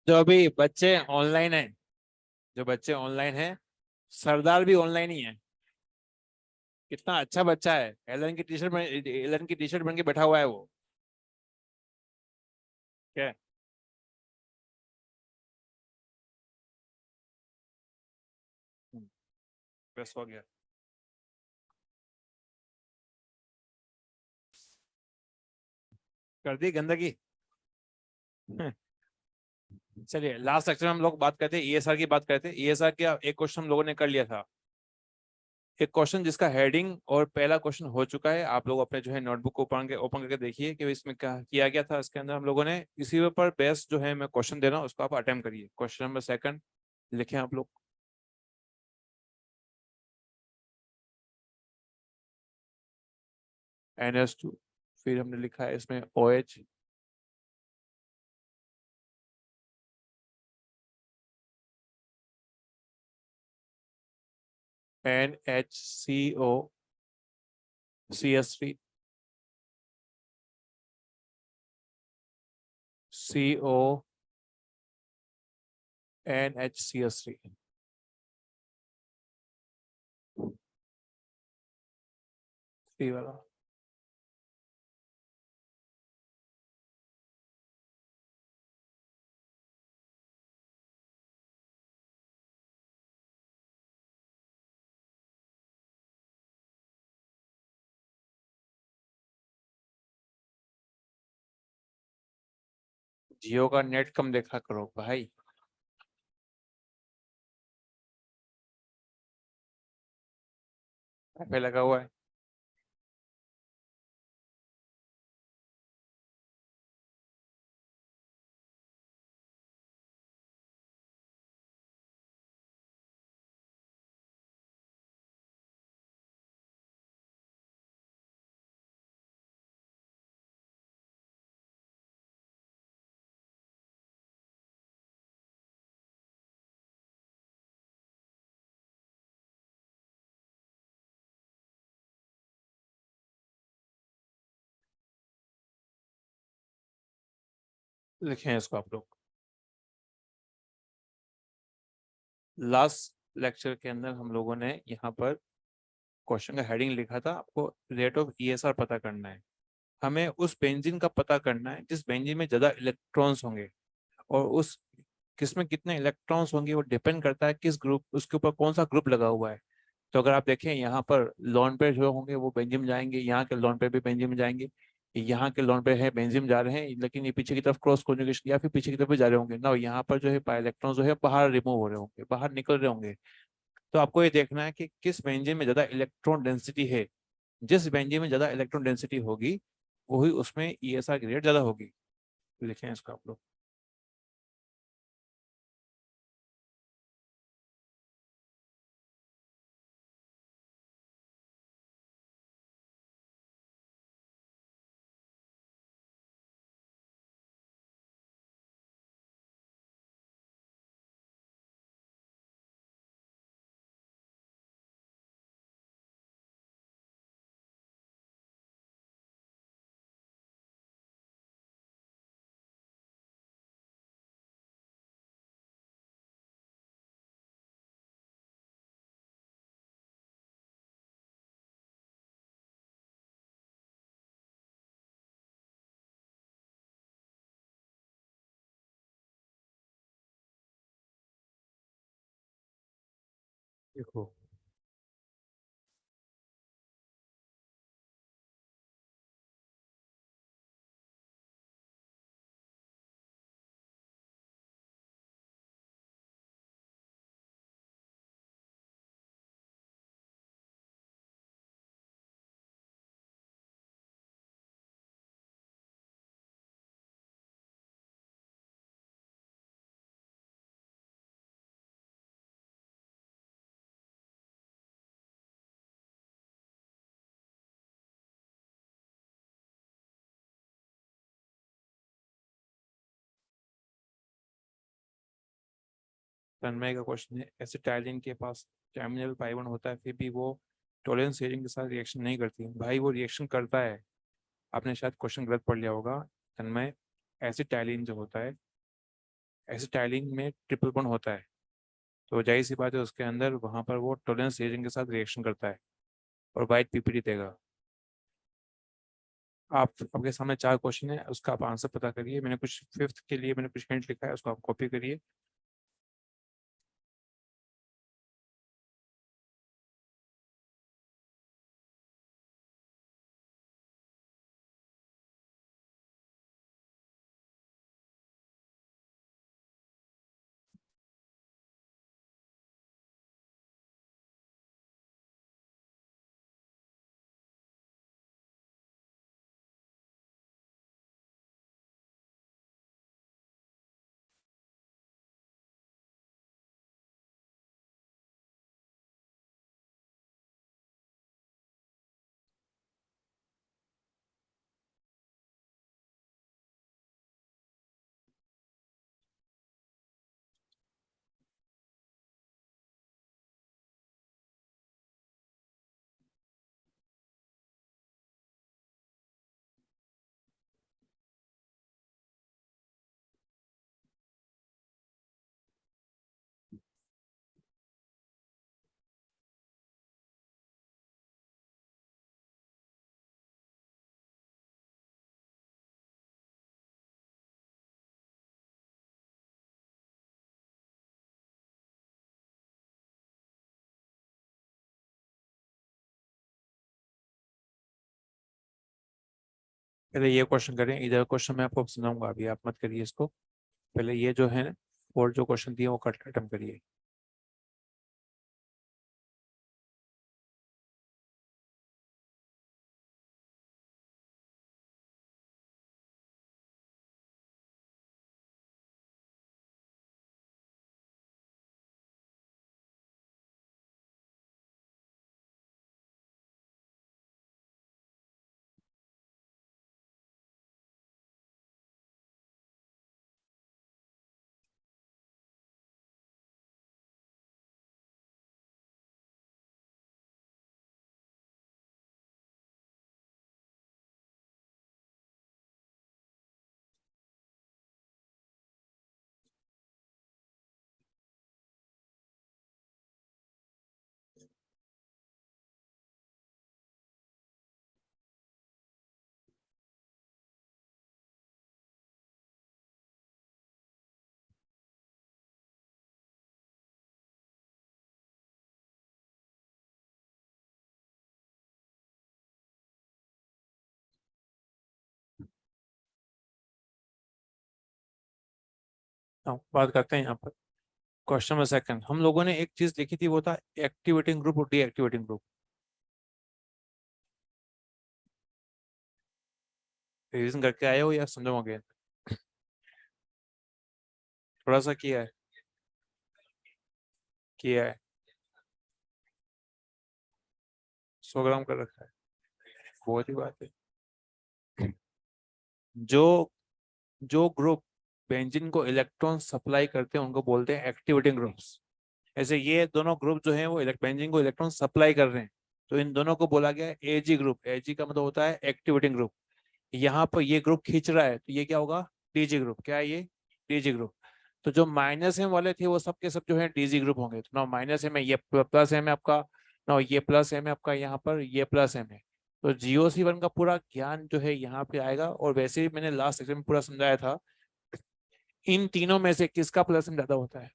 जो अभी बच्चे ऑनलाइन है, जो बच्चे ऑनलाइन है, सरदार भी ऑनलाइन ही है। कितना अच्छा बच्चा है, एलन की टी शर्ट बन के बैठा हुआ है वो। क्या? बस हो गया। कर दी गंदगी। चलिए, लास्ट सेक्शन में हम लोग बात करते हैं ईएसआर की। बात करते हैं ईएसआर का एक क्वेश्चन हम लोगों ने कर लिया था। एक क्वेश्चन जिसका हेडिंग और पहला क्वेश्चन हो चुका है। आप लोग अपने जो है नोटबुक ओपन करके देखिए कि इसमें क्या किया गया था। इसके अंदर हम लोगों ने इसी पर बेस्ट जो है मैं क्वेश्चन दे रहा हूँ, उसको आप अटेम्प्ट करिए। क्वेश्चन नंबर सेकंड लिखे आप लोग। NH2, फिर हमने लिखा है इसमें OH, NHCO, CS3, CO, NHCS3। Three वाला। जियो का नेट कम देखा करो भाई। पे लगा हुआ है। लिखे हैं इसको आप लोग। लास्ट लेक्चर के अंदर हम लोगों ने यहाँ पर क्वेश्चन का हेडिंग लिखा था, आपको रेट ऑफ ईएसआर पता करना है। हमें उस बेंजीन का पता करना है जिस बेंजीन में ज्यादा इलेक्ट्रॉन्स होंगे। और उस किसमें कितने इलेक्ट्रॉन्स होंगे वो डिपेंड करता है किस ग्रुप, उसके ऊपर कौन सा ग्रुप लगा हुआ है। तो अगर आप देखें यहाँ पर लॉन पेयर जो होंगे वो बेंजीन में जाएंगे, यहाँ के लॉन पेयर भी बेंजीन में जाएंगे। यहाँ के लॉन पेयर है बेंजीन में जा रहे हैं, लेकिन ये पीछे की तरफ क्रॉस कॉन्जुगेशन या फिर पीछे की तरफ भी जा रहे होंगे ना। यहाँ पर जो है इलेक्ट्रॉन जो है बाहर रिमूव हो रहे होंगे, बाहर निकल रहे होंगे। तो आपको ये देखना है कि किस बेंजीन में ज्यादा इलेक्ट्रॉन डेंसिटी है। जिस बेंजीन में ज्यादा इलेक्ट्रॉन डेंसिटी होगी वही उसमें ईएसआर की रेट ज्यादा होगी। लिखें इसको आप लोग। देखो, तन्मय का क्वेश्चन है, एसिटाइलिन के पास टर्मिनल पाई बॉन्ड होता है फिर भी वो टोलेंस शेयरिंग के साथ रिएक्शन नहीं करती है। भाई वो रिएक्शन करता है। आपने शायद क्वेश्चन गलत पढ़ लिया होगा। तन्मय, एसिटाइलिन जो होता है एसिटाइलिन में ट्रिपल बॉन्ड होता है, तो जाहिर सी बात है उसके अंदर वहां पर वो टॉलरेंस रीजन के साथ रिएक्शन करता है और वाइट पीपीडी देगा। आप आपके सामने 4 क्वेश्चन है, उसका आप आंसर पता करिए। मैंने कुछ फिफ्थ के लिए मैंने कुछ हिंट लिखा है, उसको आप कॉपी करिए। पहले ये क्वेश्चन करें, इधर क्वेश्चन मैं आपको समझाऊंगा, अभी आप मत करिए इसको। पहले ये जो है और जो क्वेश्चन दिए वो कट खत्म करिए। हाँ, बात करते हैं यहाँ पर। क्वेश्चन नंबर सेकंड, हम लोगों ने एक चीज लिखी थी, वो था एक्टिवेटिंग ग्रुप और डीएक्टिवेटिंग ग्रुप। रिविजन करके आए हो या समझोगे? थोड़ा सा किया है? किया है। 100 ग्राम कर रखा है। बहुत ही बात है। जो जो ग्रुप बेंजीन को इलेक्ट्रॉन सप्लाई करते हैं उनको बोलते हैं एक्टिवेटिंग ग्रुप्स। ऐसे ये दोनों ग्रुप जो हैं वो बेंजीन को इलेक्ट्रॉन सप्लाई कर रहे हैं, तो इन दोनों को बोला गया है एजी ग्रुप। एजी का मतलब होता है एक्टिवेटिंग ग्रुप। यहाँ पर ये ग्रुप खींच रहा है तो ये क्या होगा? DG group. क्या है ये? DG group. तो जो माइनस एम वाले थे वो सब के सब जो है डीजी ग्रुप होंगे। तो ना माइनस एम है, ये प्लस एम है आपका, ना ये प्लस एम है आपका, यहाँ पर ये प्लस एम है। तो GOC1 का पूरा ज्ञान जो है यहाँ पे आएगा। और वैसे ही मैंने लास्ट सेक्शन में पूरा समझाया था, इन तीनों में से किसका प्लस एम ज्यादा होता है?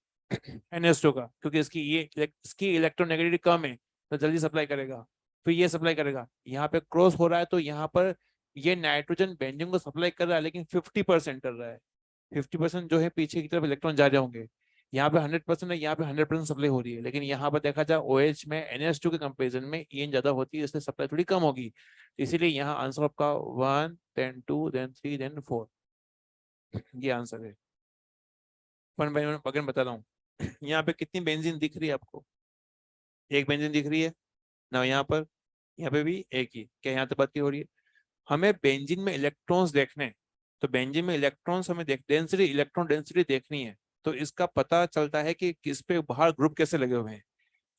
NH2 का, क्योंकि इसकी इलेक्ट्रोनेगेटिविटी कम है तो जल्दी सप्लाई करेगा। फिर ये सप्लाई करेगा, यहाँ पे क्रॉस हो रहा है तो यहाँ पर ये नाइट्रोजन बेंजीन को सप्लाई कर रहा है लेकिन 50% कर रहा है। 50% जो है पीछे की तरफ इलेक्ट्रॉन जा रहे होंगे। यहाँ पे 100% है, यहाँ पे 100% सप्लाई हो रही है। लेकिन यहाँ पर देखा जाए OH में NH2 के कंपेरिजन में EN ज्यादा होती है, इसलिए सप्लाई थोड़ी कम होगी। इसीलिए यहाँ आंसर आपका 1 देन 2 देन 3 देन 4, ये आंसर है। वन बाय वन अगेन बता रहा हूँ। यहाँ पे कितनी बेंजीन दिख रही है आपको? एक बेंजीन दिख रही है ना यहाँ पर? यहाँ पे भी एक ही। क्या यहाँ तक बात की हो रही है? हमें बेंजीन में इलेक्ट्रॉन्स देखने हैं। तो बेंजीन में इलेक्ट्रॉन्स हमें डेंसिटी, इलेक्ट्रॉन डेंसिटी देखनी है। तो इसका पता चलता है कि किस पे बाहर ग्रुप कैसे लगे हुए हैं।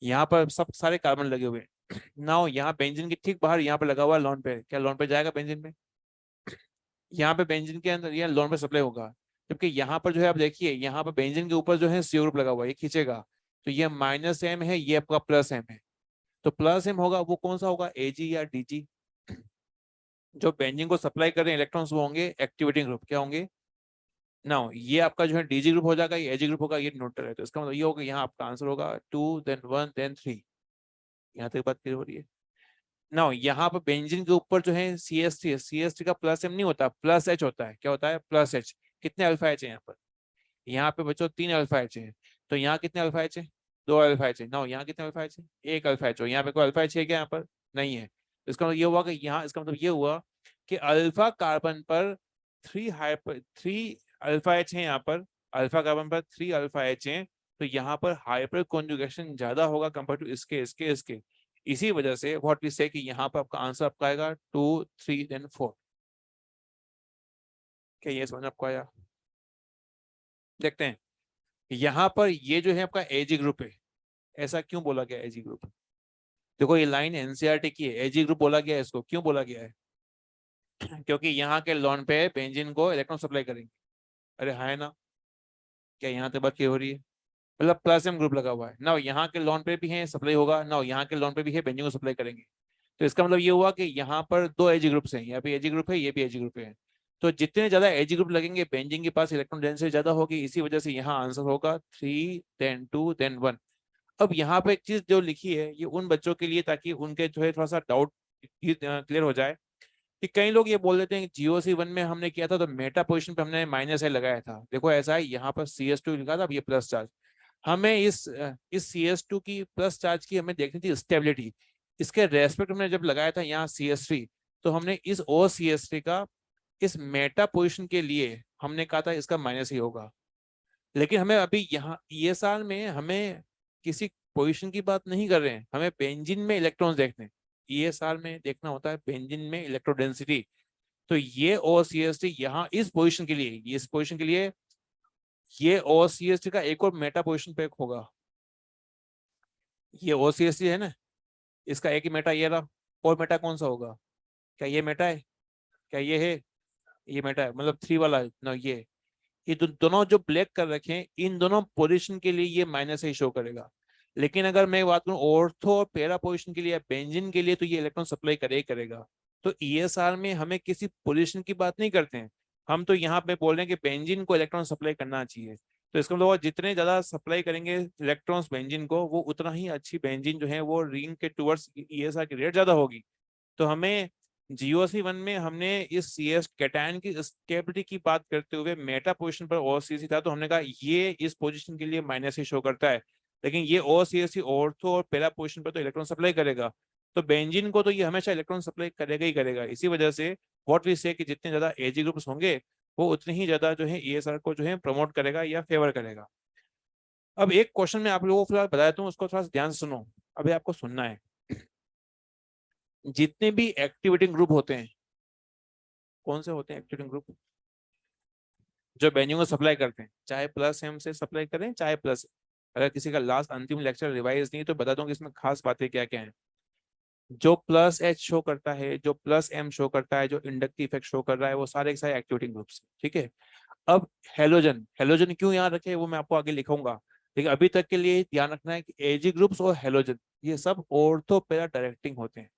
यहाँ पर सब सारे कार्बन लगे हुए हैं ना। यहाँ बेंजीन के ठीक बाहर यहाँ पे लगा हुआ है लॉन पेयर। क्या लॉन पेयर जाएगा बेंजीन में? यहाँ पे बेंजीन के अंदर ये लॉन पेयर सप्लाई होगा। जबकि यहाँ पर जो है आप देखिए, यहाँ पर बेंजीन के ऊपर जो है CO ग्रुप लगा हुआ है, ये खींचेगा तो ये -M है, ये आपका +M है। तो +M होगा वो कौन सा होगा, Ag या Dg। जो बेंजीन को सप्लाई कर रहे हैं इलेक्ट्रॉन्स वो होंगे एक्टिवेटिंग ग्रुप, क्या होंगे ना, ये आपका जो है Dg ग्रुप हो जाएगा, ये Ag ग्रुप होगा, ये न्यूट्रल है। तो इसका मतलब ये होगा, यहाँ आपका आंसर होगा 2 देन 1 देन 3। यहाँ तक बात क्लियर हो रही है ना। यहाँ पर बेंजीन के ऊपर जो है CH3 है, CH3 का +M नहीं होता, +H होता है। क्या होता है, +H। कितने अल्फा H है यहाँ पर, यहाँ पे बच्चों 3 अल्फा H है। तो यहाँ कितने अल्फा H है, 2 अल्फा H है ना। यहाँ कितने अल्फा H है, 1 अल्फा H हो। यहाँ पे कोई अल्फा H है क्या, यहाँ पर नहीं है। तो इसका मतलब ये हुआ कि यहाँ, इसका मतलब ये हुआ कि अल्फा कार्बन पर 3 अल्फा H है यहाँ पर, अल्फा कार्बन पर 3 अल्फा H है। तो यहाँ पर हाइपर कॉन्जुगेशन ज्यादा होगा कंपेयर टू इसके। इसी वजह से व्हाट वी से कि यहाँ पर आपका आंसर आपका आएगा 2 3 देन 4। क्या ये समझ आपको आया। देखते हैं यहाँ पर ये जो है आपका Ag ग्रुप है। ऐसा क्यों बोला गया Ag ग्रुप, देखो ये लाइन NCERT की है, Ag ग्रुप बोला गया है, इसको क्यों बोला गया है क्योंकि यहाँ के लॉन पे बेंजीन को इलेक्ट्रॉन सप्लाई करेंगे। अरे हाँ है ना, क्या यहाँ तक बात क्लियर हो रही है। मतलब +M ग्रुप लगा हुआ है ना, यहाँ के लॉन पे भी है सप्लाई होगा ना, यहाँ के लॉन पे भी है बेंजीन को सप्लाई करेंगे। तो इसका मतलब ये हुआ कि यहाँ पर 2 Ag ग्रुप्स हैं, यहाँ पे Ag ग्रुप है, ये भी Ag ग्रुप है। तो जितने ज्यादा Ag ग्रुप लगेंगे बेंजीन के पास इलेक्ट्रॉन डेंसिटी ज्यादा होगी, इसी वजह से यहाँ आंसर होगा 3 देन 2 देन 1। अब यहाँ पे एक चीज जो लिखी है ये उन बच्चों के लिए ताकि उनके जो है थोड़ा सा डाउट क्लियर हो जाए, कि कई लोग ये बोल देते हैं कि GOC1 में हमने किया था तो मेटा पोजीशन पे हमने -L लगाया था। देखो ऐसा है, यहाँ पर CS2 लिखा था, अब ये प्लस चार्ज। हमें इस CS2 की प्लस चार्ज की हमें देखनी थी स्टेबिलिटी। इसके रेस्पेक्ट में जब लगाया था यहाँ CS3, तो हमने इस OCS3 का इस मेटा पोजीशन के लिए हमने कहा था इसका -ही होगा। लेकिन हमें अभी यहाँ ये साल में हमें किसी पोजीशन की बात नहीं कर रहे हैं, हमें बेंजीन में इलेक्ट्रॉन्स देखने हैं। ये साल में देखना होता है बेंजीन में इलेक्ट्रोडेंसिटी। तो ये OCS3 यहाँ इस पोजीशन के लिए, इस पोजीशन के लिए ये OCS3 का एक और मेटा पोजीशन पे होगा। ये OCS3 है ना, इसका एक ही मेटा ये रहा, और मेटा कौन सा होगा, क्या ये मेटा है, क्या ये है, ये मेटा है, मतलब 3 वाला ना। ये दोनों जो ब्लैक कर रखे हैं इन दोनों पोजीशन के लिए ये माइनस ही शो करेगा। लेकिन अगर मैं बात करूं ऑर्थो और पैरा पोजीशन के लिए, बेंजीन के लिए, तो ये इलेक्ट्रॉन सप्लाई करे ही करेगा। तो ESR में हमें किसी पोजीशन की बात नहीं करते हैं, हम तो यहाँ पे बोल रहे हैं कि बेंजीन को इलेक्ट्रॉन सप्लाई करना चाहिए। तो इसका मतलब जितने ज्यादा सप्लाई करेंगे इलेक्ट्रॉन्स बेंजीन को, वो उतना ही अच्छी बेंजीन जो है वो रिंग के टूवर्ड्स ESR की रेट ज्यादा होगी। तो हमें GOC1 में हमने इस CS कैटायन की स्टेबिलिटी की बात करते हुए मेटा पोजीशन पर OCC था, तो हमने कहा ये इस पोजीशन के लिए माइनस ही शो करता है। लेकिन ये OCC ऑर्थो और पैरा पोजीशन पर तो इलेक्ट्रॉन सप्लाई करेगा। तो बेंजीन को तो ये हमेशा इलेक्ट्रॉन सप्लाई करेगा ही करेगा। इसी वजह से व्हाट वी से कि जितने ज्यादा Ag ग्रुप्स होंगे वो उतने ही ज्यादा जो है ESR को जो है प्रमोट करेगा या फेवर करेगा। अब एक क्वेश्चन मैं आप लोगों को फिलहाल बता देता हूँ, उसको थोड़ा ध्यान से सुनो। अभी आपको सुनना है, जितने भी एक्टिवेटिंग ग्रुप होते हैं, कौन से होते हैं एक्टिवेटिंग ग्रुप, जो बेंजीन को सप्लाई करते हैं, चाहे +M से सप्लाई करें चाहे प्लस। अगर किसी का लास्ट अंतिम लेक्चर रिवाइज नहीं तो बता दूं कि इसमें खास बातें क्या क्या हैं। जो +H शो करता है, जो +M शो करता है, जो इंडक्टिव इफेक्ट शो कर रहा है, वो सारे के सारे एक्टिवेटिंग ग्रुप्स, ठीक है। अब हेलोजन, हेलोजन क्यों यहाँ रखे वो मैं आपको आगे लिखूंगा, लेकिन अभी तक के लिए ध्यान रखना है कि Ag ग्रुप्स और हेलोजन ये सब ऑर्थो पैरा डायरेक्टिंग होते हैं।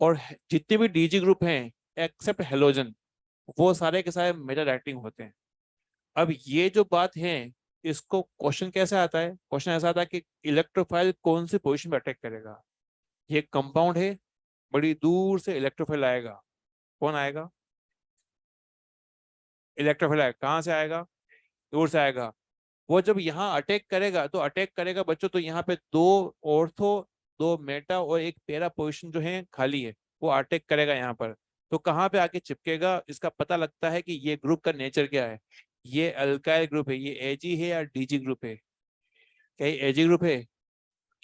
और जितने भी DG ग्रुप हैं एक्सेप्ट हेलोजन, वो सारे के सारे मेटा डायरेक्टिंग होते हैं। अब ये जो बात है, इसको क्वेश्चन कैसे आता है, क्वेश्चन ऐसा आता है कि इलेक्ट्रोफाइल कौन सी पोजीशन पे अटैक करेगा। ये कंपाउंड है, बड़ी दूर से इलेक्ट्रोफाइल आएगा। कौन आएगा, इलेक्ट्रोफाइल आएगा, कहाँ से आएगा, दूर से आएगा। वो जब यहाँ अटैक करेगा तो अटैक करेगा बच्चों, तो यहाँ पे 2 ऑर्थो, 2 मेटा और एक पैरा पोजीशन जो है खाली है, वो अटैक करेगा यहाँ पर। तो कहाँ पे आके चिपकेगा, इसका पता लगता है कि ये ग्रुप का नेचर क्या है। ये अल्काइल ग्रुप है, ये Ag है या DG ग्रुप है, क्या ये Ag ग्रुप है।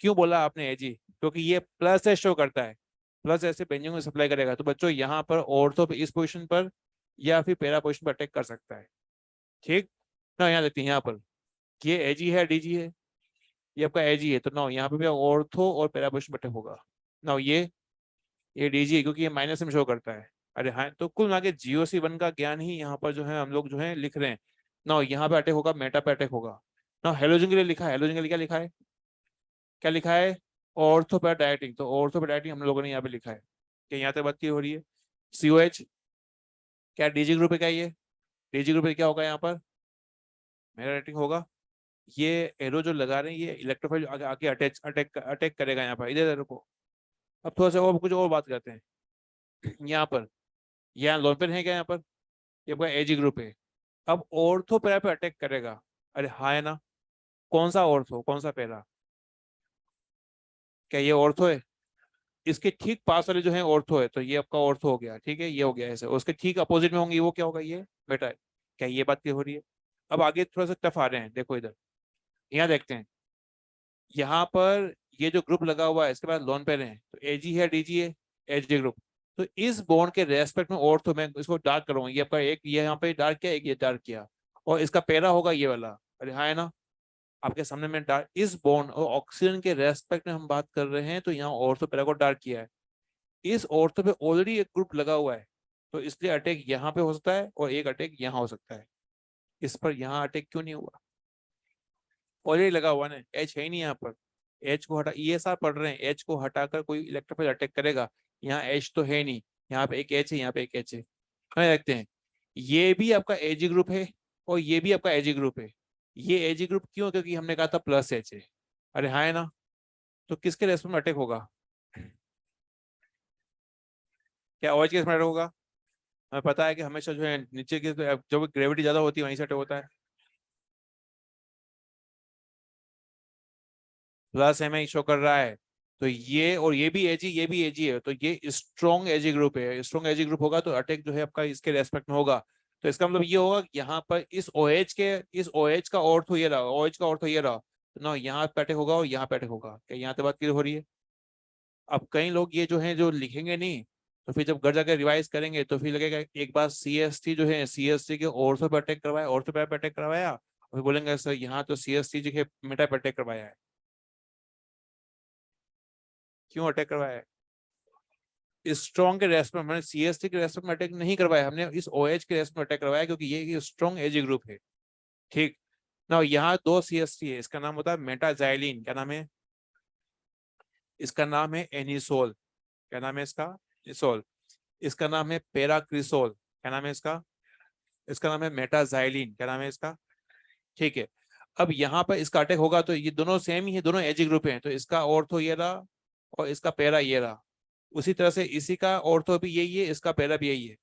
क्यों बोला आपने Ag, क्योंकि ये +S शो करता है, +S से बेंजीन को सप्लाई करेगा। तो बच्चों यहाँ पर ऑर्थो पे इस पोजीशन पर या फिर पैरा पोजीशन पर अटैक कर सकता है, ठीक ना। यहाँ देखते हैं यहाँ पर ये Ag है DG है, ये आपका Ag है, तो ना यहाँ पे भी ऑर्थो और पैरा पोजीशन पर अटैक होगा ना। ये DG है क्योंकि ये -M शो करता है। अरे हाँ, तो कुल मिला के GOC1 का ज्ञान ही यहाँ पर जो है हम लोग जो है लिख रहे हैं। ना यहाँ पे अटैक होगा, मेटा पे अटैक होगा। ना हेलोजन के लिए लिखा है, हेलोजन के लिए क्या लिखा है, क्या लिखा है, ऑर्थो पे डायरेक्टिंग। तो ऑर्थो पे डायरेक्टिंग हम लोगों ने यहाँ पे लिखा है कि यहाँ तक बात की हो रही है। COH क्या डीजी ग्रुप है, क्या ये डीजी ग्रुप है, क्या होगा यहाँ पर मेरा रेटिंग होगा। ये एरो जो लगा रहे हैं ये इलेक्ट्रोफाइल आगे आके अटैच अटैक अटैक करेगा यहाँ पर, इधर को। अब थोड़ा सा और कुछ और बात करते हैं। यहाँ पर यहाँ लोन पेन है क्या यहाँ पर, ये आपका एजी ग्रुप है। अब ऑर्थो पैरा पे अटैक करेगा, अरे हाँ है ना, कौन सा ऑर्थो कौन सा पैरा, क्या ये ऑर्थो है, इसके ठीक पास वाले जो है ऑर्थो है, तो ये आपका ऑर्थो हो गया, ठीक है ये हो गया ऐसे। उसके ठीक अपोजिट में होंगे वो क्या होगा, ये बेटा है। क्या ये बात क्लियर हो रही है। अब आगे थोड़ा सा टफ आ रहे हैं, देखो इधर, यहाँ देखते हैं। यहाँ पर ये जो ग्रुप लगा हुआ है इसके बाद लोन पेयर है, तो एजी है डीजी है, एचडी ग्रुप। तो इस बॉन्ड के रेस्पेक्ट में ऑर्थो मैं इसको डार्क करूंगा, ये आपका एक ये यहाँ पे डार्क किया, एक ये डार्क किया, और इसका पैरा होगा ये वाला, अरे हाँ है ना। आपके सामने में डार्क इस बॉन्ड और ऑक्सीजन के रेस्पेक्ट में हम बात कर रहे हैं, तो यहाँ ऑर्थो पैरा को डार्क किया है। इस ऑर्थो पे ऑलरेडी एक ग्रुप लगा हुआ है, तो इसलिए अटैक यहाँ पे हो सकता है और एक अटैक यहाँ हो सकता है। इस पर यहाँ अटैक क्यों नहीं हुआ, ऑलरेडी लगा हुआ ना, एच है ही नहीं यहाँ पर। एच को हटा, ESR पढ़ रहे हैं, एच को हटाकर कोई इलेक्ट्रोफाइल अटैक करेगा, यहाँ एच तो है नहीं, यहाँ पे एक एच है, यहाँ पे एक एच है। हमें देखते हैं, ये भी आपका एजी ग्रुप है और ये भी आपका एजी ग्रुप है। ये एजी ग्रुप क्यों, क्योंकि हमने कहा था प्लस एच है, अरे हाँ है ना। तो किसके रेस्पेक्ट में अटैक होगा, क्या OH के रेस्पेक्ट में अटैक होगा। हमें पता है कि हमेशा जो है नीचे की जो ग्रेविटी ज्यादा होती है वहीं से अटैक होता है। प्लस एम शो कर रहा है, तो ये और ये भी एजी, ये भी एजी है, तो ये स्ट्रॉन्ग एजी ग्रुप है। स्ट्रॉन्ग एजी ग्रुप होगा तो अटैक जो है आपका इसके रेस्पेक्ट में होगा। तो इसका मतलब ये होगा कि यहाँ पर इस OH का ऑर्थो ये रहा, OH का ऑर्थो ये रहा, तो ना यहाँ पे अटैक होगा और यहाँ पे अटैक होगा। क्या यहाँ पे बात क्लियर हो रही है। अब कई लोग ये जो है जो लिखेंगे नहीं, तो फिर जब घर जाकर रिवाइज करेंगे तो फिर लगेगा एक बार CST जो है CST के ऑर्थो पे अटैक करवाया, ऑर्थो पे अटैक करवाया, और फिर बोलेंगे सर यहाँ तो CST जो है मेटा पे अटैक करवाया है। क्यों अटैक करवाया है, स्ट्रॉन्ग के रेस्पेक्ट में, मैंने CST के रेस्पेक्ट में अटैक नहीं करवाया, हमने इस OH के रेस्पेक्ट में अटैक करवाया क्योंकि ये स्ट्रॉन्ग एजी ग्रुप है। ठीक ना, यहाँ दो CST है, इसका नाम होता है मेटाजाइलिन, क्या नाम है, इसका नाम है एनिसोल, क्या नाम है इसका, एनिसोल। इसका नाम है पेराक्रिसोल, क्या नाम है इसका, इसका नाम है मेटाजाइलिन, क्या नाम है इसका। ठीक है, अब यहाँ पर इसका अटैक होगा तो ये दोनों सेम ही है, दोनों एजी ग्रुप हैं, तो इसका ऑर्थो ये रहा और इसका पैरा ये रहा। उसी तरह से इसी का ऑर्थो भी यही है, इसका पैरा भी यही है।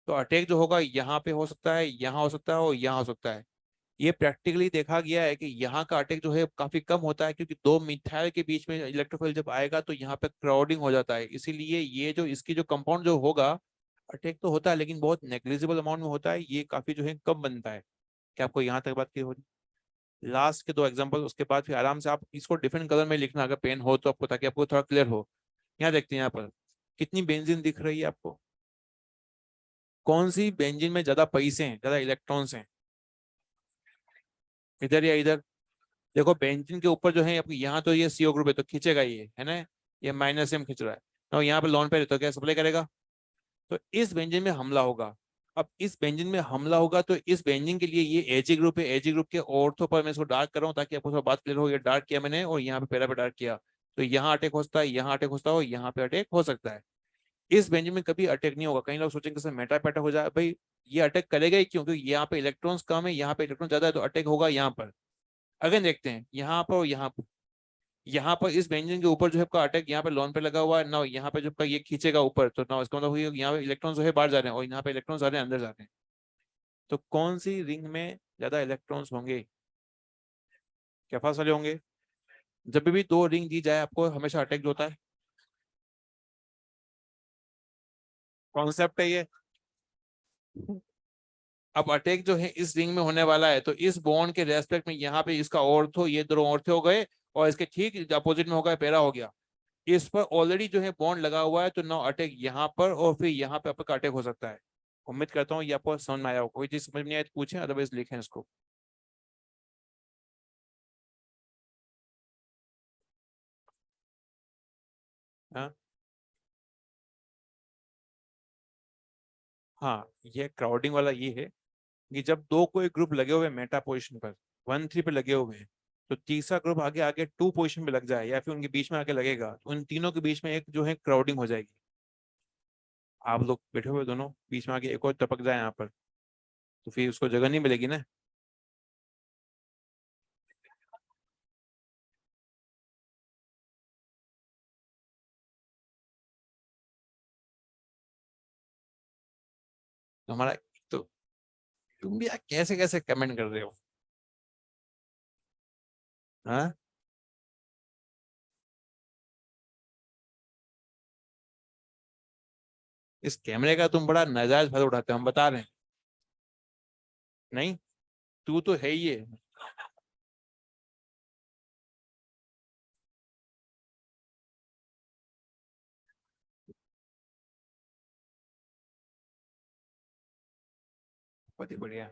तो अटैक जो होगा यहाँ पे हो सकता है, यहाँ हो सकता है और यहाँ हो सकता है। ये प्रैक्टिकली देखा गया है कि यहाँ का अटैक जो है काफी कम होता है, क्योंकि दो मिथाइल के बीच में इलेक्ट्रोफाइल जब आएगा तो यहाँ पे क्राउडिंग हो जाता है, इसीलिए ये जो इसकी जो कंपाउंड जो होगा, अटैक तो होता है लेकिन बहुत नेग्लिजिबल अमाउंट में होता है, ये काफी जो है कम बनता है। क्या आपको यहाँ तक बात की हो रही। लास्ट के दो एग्जांपल, उसके बाद फिर आराम से आप इसको डिफरेंट कलर में लिखना अगर पेन हो तो आपको, ताकि आपको थोड़ा क्लियर हो। यहाँ देखते हैं, यहाँ पर कितनी बेंजीन दिख रही है आपको, कौन सी बेंजीन में ज्यादा पैसे हैं, ज्यादा इलेक्ट्रॉन्स हैं, इधर या इधर। देखो बेंजीन के ऊपर जो है आपकी, यहाँ तो ये CO ग्रुप है तो खींचेगा ये, है ना, ये -M खींच रहा है, और यहाँ पे लॉन पे तो क्या सप्लाई करेगा, तो इस बेंजीन में हमला होगा। अब इस बेंजीन में हमला होगा तो इस बेंजीन के लिए ये एजी ग्रुप है, एजी ग्रुप के ऑर्थो पर मैं इसको डार्क कर रहा हूँ ताकि आपको थोड़ा बात क्लियर हो। ये डार्क किया मैंने और यहाँ पे पैरा पे डार्क किया, तो यहाँ अटैक हो सकता है, यहाँ अटैक हो सकता है और यहाँ पे अटैक हो सकता है। इस बेंजीन में कभी अटैक नहीं होगा। कई लोग सोचेंगे सर मेटा पे अटैक हो जाए, भाई ये अटैक करेगा ही क्यों, क्योंकि यहाँ पे इलेक्ट्रॉन्स कम है, यहाँ पे इलेक्ट्रॉन ज्यादा है, तो अटैक होगा यहाँ पर। अगर देखते हैं यहाँ पर और यहाँ पर इस बेंजीन के ऊपर जो है आपका अटैक यहाँ पे लॉन पे लगा हुआ है ना, यहाँ पे जो आपका ये खींचेगा ऊपर, तो ना इसका मतलब यहाँ पे इलेक्ट्रॉन जो है बाहर जा रहे हैं और यहाँ पे इलेक्ट्रॉन आ रहे हैं अंदर जा रहे हैं। तो कौन सी रिंग में ज्यादा इलेक्ट्रॉन्स होंगे, क्या फास्ट वाले होंगे। जब भी दो रिंग दी जाए आपको हमेशा अटैक जो होता है, कॉन्सेप्ट है ये। अब अटैक जो है इस रिंग में होने वाला है, तो इस बॉन्ड के रेस्पेक्ट में यहाँ पे इसका ऑर्थो, ये दोनों ऑर्थो हो गए, और इसके ठीक अपोजिट में होगा पैरा हो गया। इस पर ऑलरेडी जो है बॉन्ड लगा हुआ है, तो नो अटैक यहाँ पर और फिर यहाँ पे आपका अटैक हो सकता है। उम्मीद करता हूँ ये आपको समझ में आया हो, कोई चीज समझ में नहीं आए तो पूछें, अदरवाइज लिखें इसको। हाँ, हाँ ये क्राउडिंग वाला ये है, कि जब दो कोई ग्रुप लगे हुए मेटा पोजीशन पर 1 3 पे लगे हुए हैं, तो तीसरा ग्रुप आगे आगे 2 पोजीशन पे लग जाए या फिर उनके बीच में आके लगेगा, तो उन तीनों के बीच में एक जो है क्राउडिंग हो जाएगी। आप लोग बैठे हुए दोनों बीच में आके एक और टपक जाए यहाँ पर, तो फिर उसको जगह नहीं मिलेगी ना। तो हमारा, तो तुम भी यार कैसे कैसे कमेंट कर रहे हो। हाँ, इस कैमरे का तुम बड़ा नाजायज फायदा उठाते हो, हम बता रहे हैं। नहीं, तू तो है ही है। बहुत ही बढ़िया।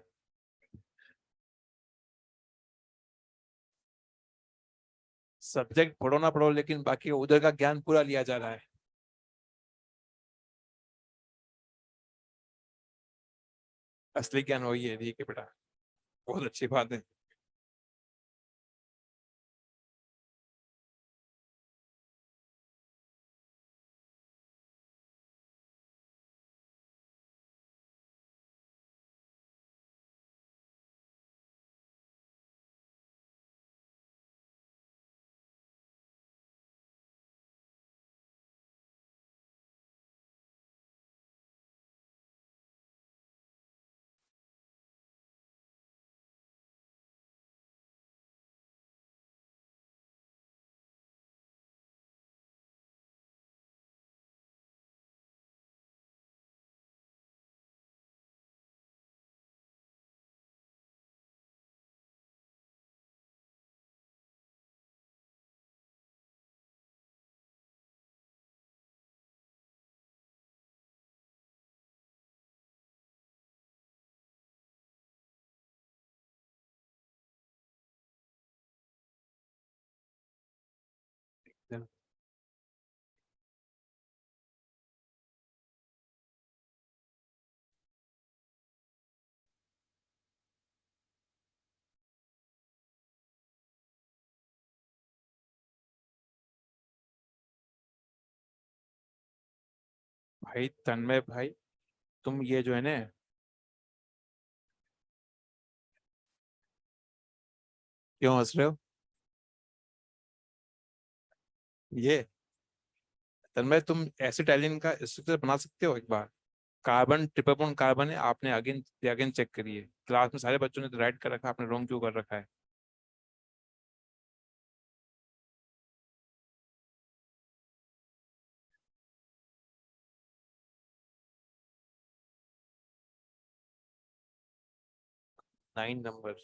सब्जेक्ट पढ़ो ना पढ़ो, लेकिन बाकी उधर का ज्ञान पूरा लिया जा रहा है। असली ज्ञान वही है, ठीक है बेटा। बहुत अच्छी बात है। भाई तन्मय भाई, तुम ये जो है ना, क्यों हंस रहे हो। ये तन्मय, तुम एसिटाइलिन का स्ट्रक्चर बना सकते हो एक बार। कार्बन ट्रिपल बॉन्ड कार्बन है, आपने अगेन अगेन चेक करिए, क्लास में सारे बच्चों ने तो राइट कर रखा है, आपने रॉन्ग क्यों कर रखा है। 9 नंबर।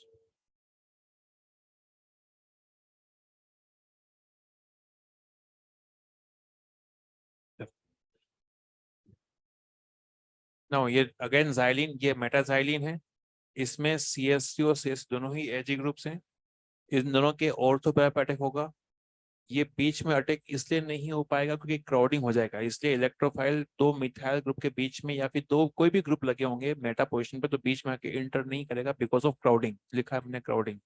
नो, ये अगेन जाइलिन, ये मेटाजाइलिन है। इसमें CH3 और CH दोनों ही Ag ग्रुप्स हैं। इन दोनों के ऑर्थो पे अटैक होगा। ये बीच में अटैक इसलिए नहीं हो पाएगा क्योंकि क्राउडिंग हो जाएगा, इसलिए इलेक्ट्रोफाइल दो मिथाइल ग्रुप के बीच में या फिर दो कोई भी ग्रुप लगे होंगे मेटा पोजिशन पे, तो बीच में आके इंटर नहीं करेगा बिकॉज ऑफ क्राउडिंग, लिखा है हमने क्राउडिंग।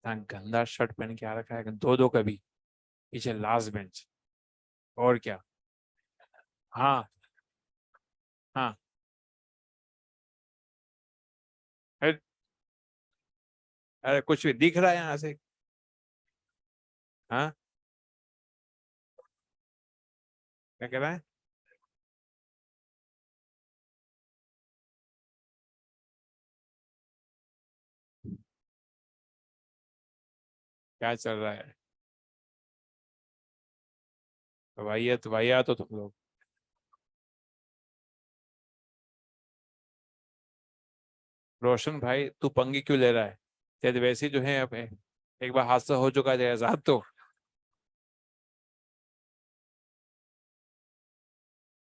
इतना गंदा शर्ट पहन के आ रखा है, दो दो कभी, पीछे लास्ट बेंच। और क्या। हाँ। हाँ। अरे, अरे कुछ भी दिख रहा है यहाँ से। हाँ, क्या कह रहा है। क्या चल रहा है? तो भैया तो तुम लोग। रोशन भाई तू पंगी क्यों ले रहा है? तेरे वैसे ही जो है अब एक बार हादसा हो चुका है तेरे साथ तो।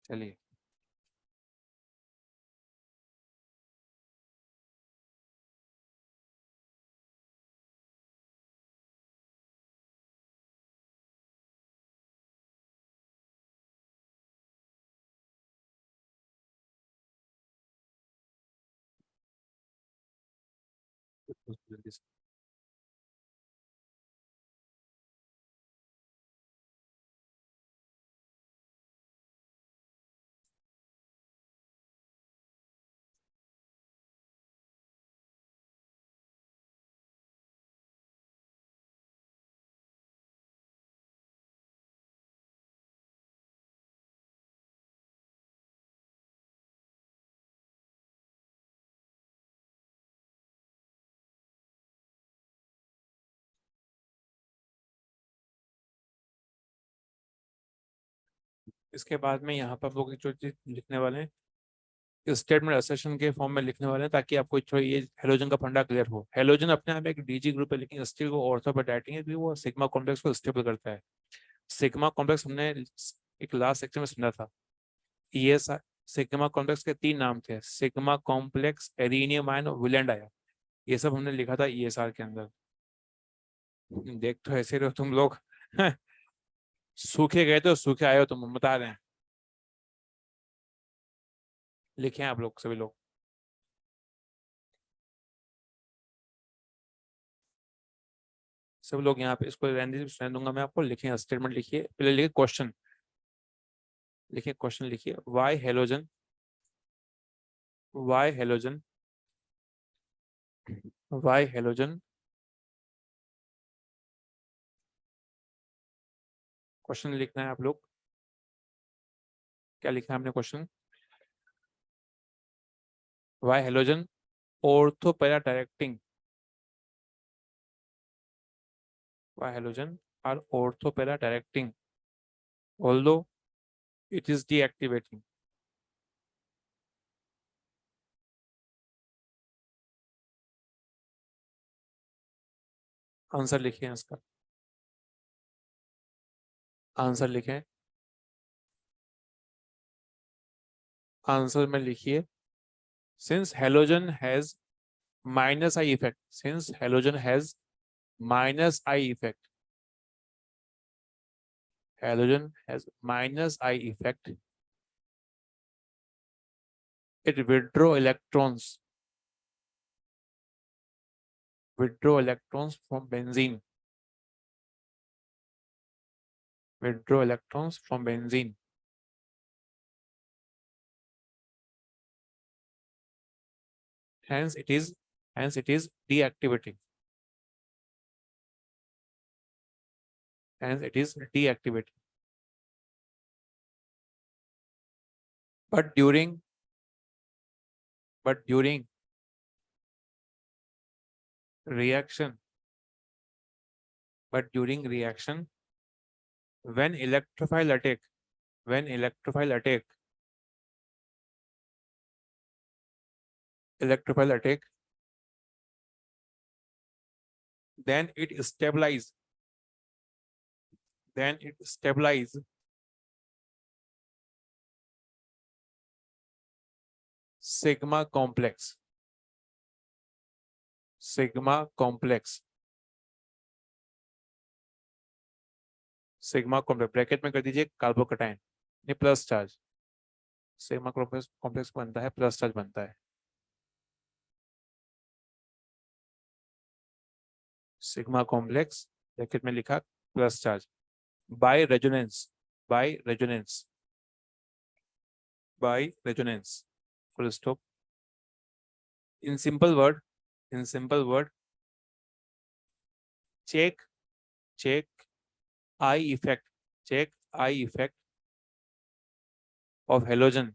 चलिए। जल्दी से। इसके बाद में यहाँ पर आप लोग जो चीज लिखने वाले हैं स्टेटमेंट असर्शन के फॉर्म में लिखने वाले हैं, ताकि आपको थोड़ा ये हेलोजन का फंडा क्लियर हो। हेलोजन अपने आप में एक डीजी ग्रुप है, लेकिन स्टील को ऑर्थो पर डाइटिंग है क्योंकि वो सिग्मा कॉम्प्लेक्स को स्टेबल करता है। सिग्मा कॉम्प्लेक्स हमने एक लास्ट सेक्शन में समझा था। ये सिग्मा कॉम्प्लेक्स के तीन नाम थे, सिग्मा कॉम्प्लेक्स, एरिनियम आयन और विलेंड आयन। ये सब हमने लिखा था ईएसआर के अंदर। देख तो ऐसे रहो तुम लोग। सूखे गए तो सूखे आए हो तुम, बता रहे हैं। लिखे हैं आप लोग सभी लोग? सब लोग यहाँ पे इसको रहने दूंगा मैं आपको। लिखे स्टेटमेंट लिखिए, पहले लिखिए क्वेश्चन। लिखिए क्वेश्चन लिखिए, why halogen why halogen. Question लिखना है आप लोग। क्या लिखना है आपने question? Why halogen ortho para directing, why halogen are ortho para directing although it is deactivating. Answer लिखिए इसका। आंसर लिखें। आंसर में लिखिए, since halogen has minus I effect, since halogen has minus I effect, halogen has minus I effect. It withdraw electrons from benzene. Withdraw electrons from benzene. Hence it is deactivating. Hence it is deactivating. But during reaction, but during reaction, when electrophile attack, when electrophile attack, then it stabilize, then it stabilize sigma complex, sigma complex, sigma complex bracket में कर दीजिए कार्बोकटाइन, ये plus charge. Sigma complex complex बनता है, plus charge बनता है। Sigma complex bracket में लिखा plus charge, by resonance, by resonance, by resonance, full stop. In simple word, in simple word, check check I effect, check I effect of halogen,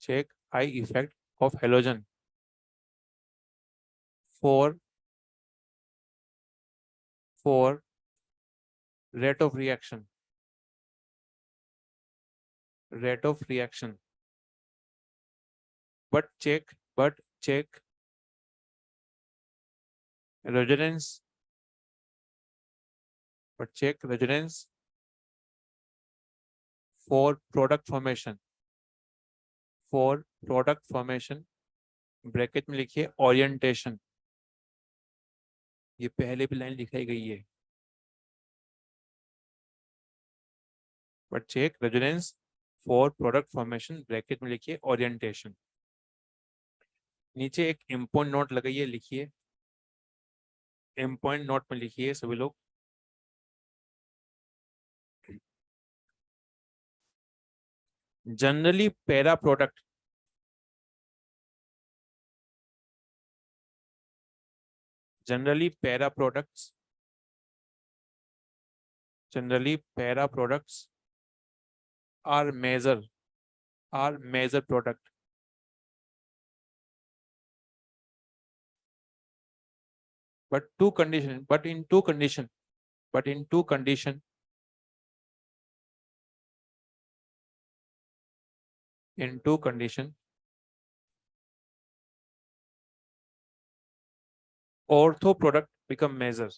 check I effect of halogen for for rate of reaction, but check resonance, for product formation, bracket में लिखिए orientation, ये पहले भी line लिखाई गई है, but check resonance for product formation, bracket में लिखिए ओरिएंटेशन। नीचे एक इम्पोर्टेंट नोट लगाइए, लिखिए इम्पोर्टेंट नोट में लिखिए सभी लोग, generally para product, are major product, but in two condition, ortho product become major,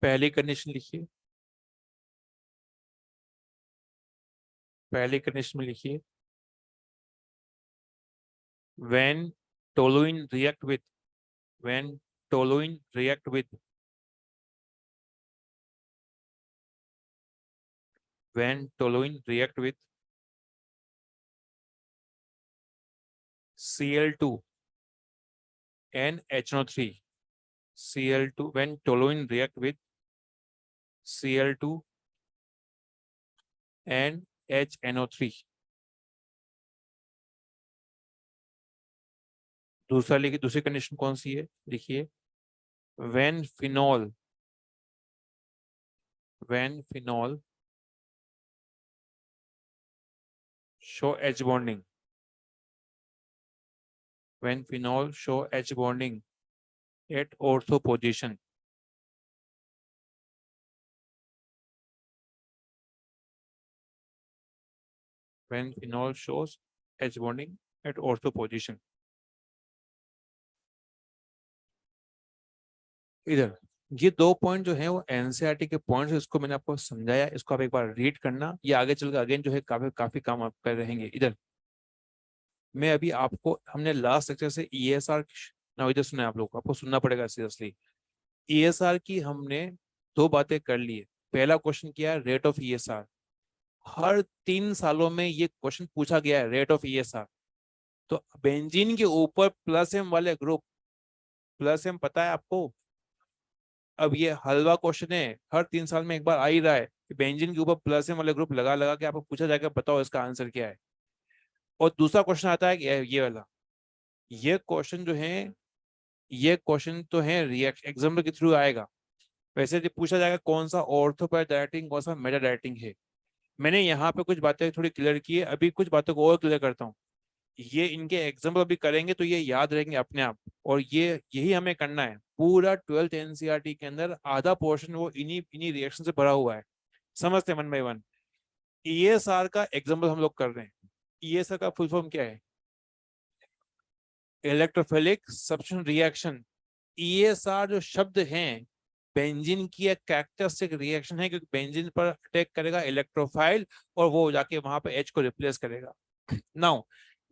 पहली कंडीशन लिखिए, में लिखिए when toluene react with Cl2 and HNO3, when toluene react with Cl2 and HNO3, दूसरी condition कौन सी है, लिखिए when phenol show H bonding, at ortho position, इधर ये दो पॉइंट जो है वो एनसीईआरटी के पॉइंट्स, इसको मैंने आपको समझाया, इसको आप एक बार रीड करना, ये आगे चलकर अगेन जो है काफी काम आप कर रहेंगे। इधर मैं अभी आपको, हमने लास्ट लेक्चर से ईएसआर ना, इधर सुना आप लोग, आपको सुनना पड़ेगा सीरियसली। ईएसआर की हमने दो बातें कर ली है। पहला क्वेश्चन किया रेट ऑफ ईएसआर, हर 3 सालों में ये क्वेश्चन पूछा गया है, रेट ऑफ ईएसआर। तो बेंजीन के ऊपर प्लस एम वाले ग्रुप, प्लस एम पता है आपको, अब ये हलवा क्वेश्चन है, हर 3 साल में एक बार आ ही रहा है कि बेंजीन के ऊपर प्लस एम वाले ग्रुप लगा के आपको पूछा जाएगा, बताओ इसका आंसर क्या है। और दूसरा क्वेश्चन आता है ये वाला, ये क्वेश्चन जो है, ये क्वेश्चन तो है रिएक्ट एग्जाम्पल के थ्रू आएगा। वैसे जो पूछा जाएगा कौन सा ऑर्थो पर डाइटिंग, कौन सा मेटा डाइटिंग है। मैंने यहाँ पे कुछ बातें थोड़ी क्लियर की है, अभी कुछ बातों को और क्लियर करता हूँ। ये इनके एग्जाम्पल अभी करेंगे तो ये याद रहेंगे अपने आप, और ये यही हमें करना है। पूरा 12th एनसीईआरटी के अंदर आधा पोर्शन वो इन्हीं रिएक्शन से भरा हुआ है, समझते वन बाय वन। ईएसआर का एग्जाम्पल हम लोग कर रहे हैं। ईएसआर का फुल फॉर्म क्या है, इलेक्ट्रोफिलिक सब्स्टिट्यूशन रिएक्शन। ईएसआर जो शब्द हैं, बेंजीन की एक कैरेक्टरिस्टिक रिएक्शन है, क्योंकि बेंजीन पर अटैक करेगा इलेक्ट्रोफाइल और वो जाके वहां पे H को रिप्लेस करेगा। नाउ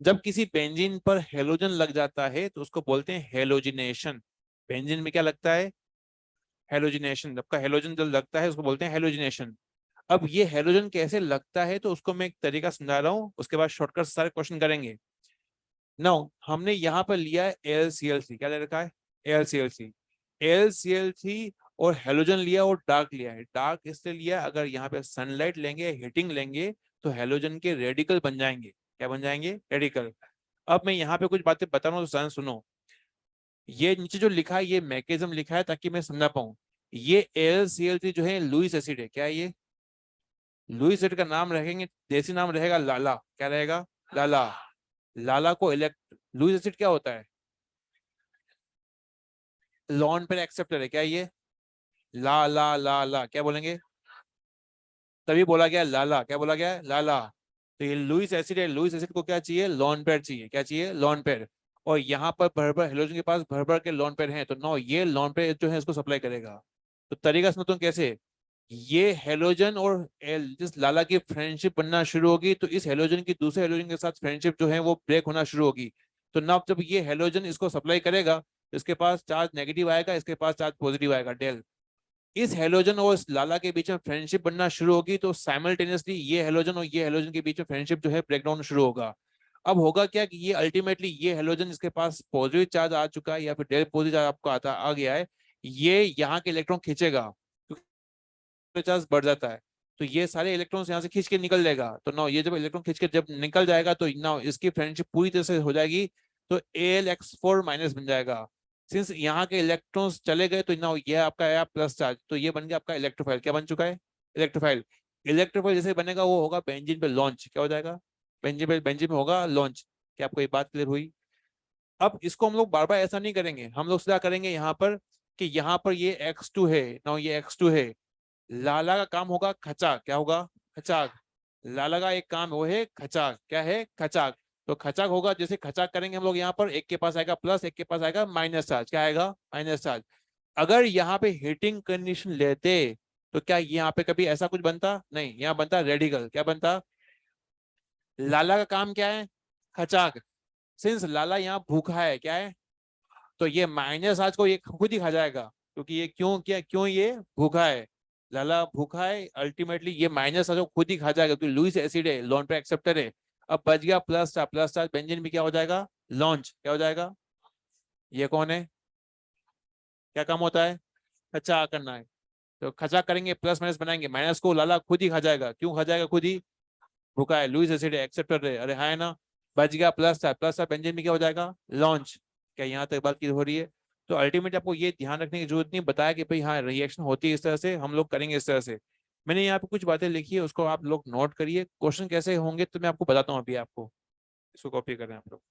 जब किसी बेंजीन पर हेलोजन लग जाता है तो उसको बोलते हैं हेलोजिनेशन। बेंजीन में क्या लगता है, हेलोजिनेशन। जब का हेलोजन जब लगता है उसको बोलते हैं हेलोजिनेशन। अब ये हेलोजन कैसे लगता है तो उसको मैं एक तरीका समझा रहा हूँ, उसके बाद शॉर्टकट सारे क्वेश्चन करेंगे। नाउ हमने यहाँ पर लिया है AlCl3, क्या ले रखा है AlCl3 और हेलोजन लिया और डार्क लिया है। डार्क इसलिए लिया, अगर यहाँ पे सनलाइट लेंगे, हीटिंग लेंगे तो हेलोजन के रेडिकल बन जाएंगे। क्या बन जाएंगे, रेडिकल। अब मैं यहाँ पे कुछ बातें बता रहा हूँ तो सुनो। ये नीचे जो लिखा है ये मैकेनिज्म लिखा है ताकि मैं समझा पाऊं। ये AlCl3 जो है लुईस एसिड है, क्या है ये लुईस एसिड का नाम रखेंगे, देसी नाम रहेगा लाला। क्या रहेगा? लाला। लाला को इलेक्ट लुईस एसिड क्या होता है? लॉन पेयर एक्सेप्टर है क्या ये? ला ला ला ला क्या बोलेंगे? तभी बोला गया लाला। क्या बोला गया? लाला। तो ये लुईस एसिड है, लुईस एसिड को क्या चाहिए? लॉन पेयर चाहिए। क्या चाहिए? Lone pair. और यहाँ पर भर भर हेलोजन के पास भर भर के लॉन पेयर हैं, तो नो, ये लॉन पेयर जो है इसको सप्लाई करेगा। तो तरीका समझो तुम कैसे। ये हेलोजन और जिस लाला की फ्रेंडशिप बनना शुरू होगी, तो इस हेलोजन की दूसरे हेलोजन के साथ फ्रेंडशिप जो है वो ब्रेक होना शुरू होगी। तो ना जब ये हेलोजन इसको सप्लाई करेगा, इसके पास चार्ज नेगेटिव आएगा, इसके पास चार्ज पॉजिटिव आएगा, डेल। इस हेलोजन और इस लाला के बीच में फ्रेंडशिप बनना शुरू होगी, तो साइमल्टेनियसली ये हेलोजन और ये हेलोजन के बीच में फ्रेंडशिप जो है ब्रेकडाउन शुरू होगा। अब होगा क्या कि ये अल्टीमेटली ये हेलोजन इसके पास पॉजिटिव चार्ज आ चुका है या फिर डेल पॉजिटिव चार्ज आपको आता आ गया है, ये यहाँ के इलेक्ट्रॉन खींचेगा, चार्ज बढ़ जाता है। तो ये सारे इलेक्ट्रॉन्स यहाँ से खींच के निकल जाएगा। तो नो, ये जब इलेक्ट्रॉन खींच के जब निकल जाएगा, तो नो, इसकी फ्रेंडशिप पूरी तरह से हो जाएगी। तो AlX4- बन जाएगा। सिंस यहाँ के इलेक्ट्रॉन्स चले गए, तो नो, ये आपका आया प्लस चार्ज, तो ये बन गया आपका इलेक्ट्रोफाइल। क्या बन चुका है? इलेक्ट्रोफाइल। इलेक्ट्रोफाइल जैसे बनेगा वो होगा बेंजीन पे लॉन्च। क्या हो जाएगा? बेंजीन पे होगा लॉन्च। क्या आपको ये बात क्लियर हुई? अब इसको हम लोग बार बार ऐसा नहीं करेंगे, हम लोग सीधा करेंगे यहाँ पर कि यहाँ पर ये X2 है, नो, ये X2 है। लाला का काम होगा खचाक। क्या होगा? खचाक। लाला का एक काम वो है खचाक। क्या है? खचाक। तो खचाक होगा, जैसे खचाक करेंगे हम लोग यहाँ पर, एक के पास आएगा प्लस, एक के पास आएगा माइनस चार्ज। क्या आएगा? Minus charge. अगर यहाँ पे हीटिंग कंडीशन लेते, तो क्या यहाँ पे कभी ऐसा कुछ बनता? नहीं, यहाँ बनता रेडिकल। क्या बनता? लाला का काम क्या है? खचाक। सिंस लाला यहाँ भूखा है, क्या है, तो ये माइनस आज को ये खुद ही खा जाएगा, क्योंकि ये क्यों ये भूखा है। लाला भूखा है, अल्टीमेटली ये माइनस आज को खुद ही खा जाएगा, क्योंकि लुईस एसिड है, लॉन पे एक्सेप्टर है। अब बच गया plus charge. Plus charge benzene भी क्या हो जाएगा? लॉन्च। क्या हो जाएगा? ये कौन है? क्या काम होता है? खचा करना है। तो खचा करेंगे, प्लस माइनस बनाएंगे, माइनस को लाला खुद ही खा जाएगा। क्यों खा जाएगा खुद ही? भूखा है, लुईस एसिड है, एक्सेप्टर है, अरे हाँ है ना। बच गया plus charge. Plus charge benzene में क्या हो जाएगा? लॉन्च। क्या यहाँ तक बात की हो रही है? तो अल्टीमेटली आपको ये ध्यान रखने की जरूरत नहीं, बताया कि भाई हाँ रिएक्शन होती है इस तरह से, हम लोग करेंगे इस तरह से। मैंने यहाँ पे कुछ बातें लिखी है, उसको आप लोग नोट करिए। क्वेश्चन कैसे होंगे तो मैं आपको बताता हूँ अभी आपको। इसको कॉपी करें आप लोग।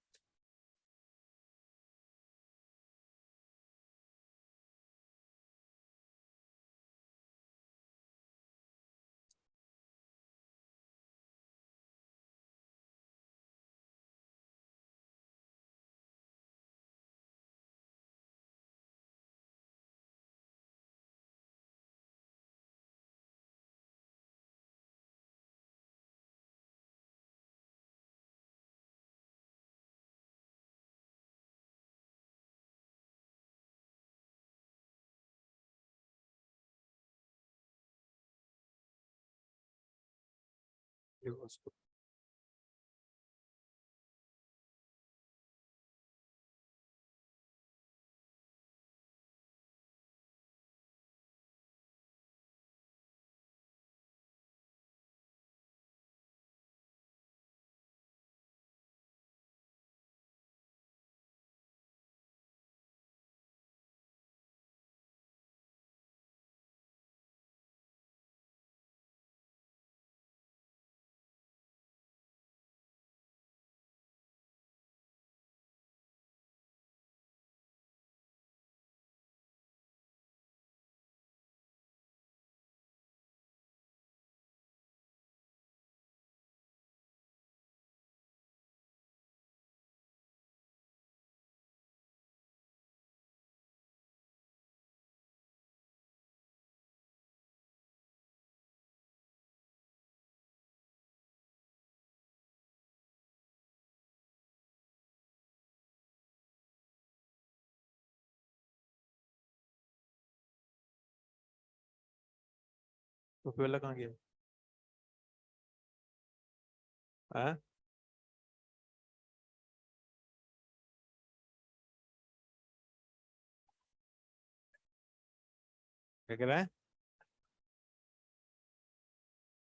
देखो उसको। तो फिर वाला कहाँ गया? हाँ, क्या कह रहा है?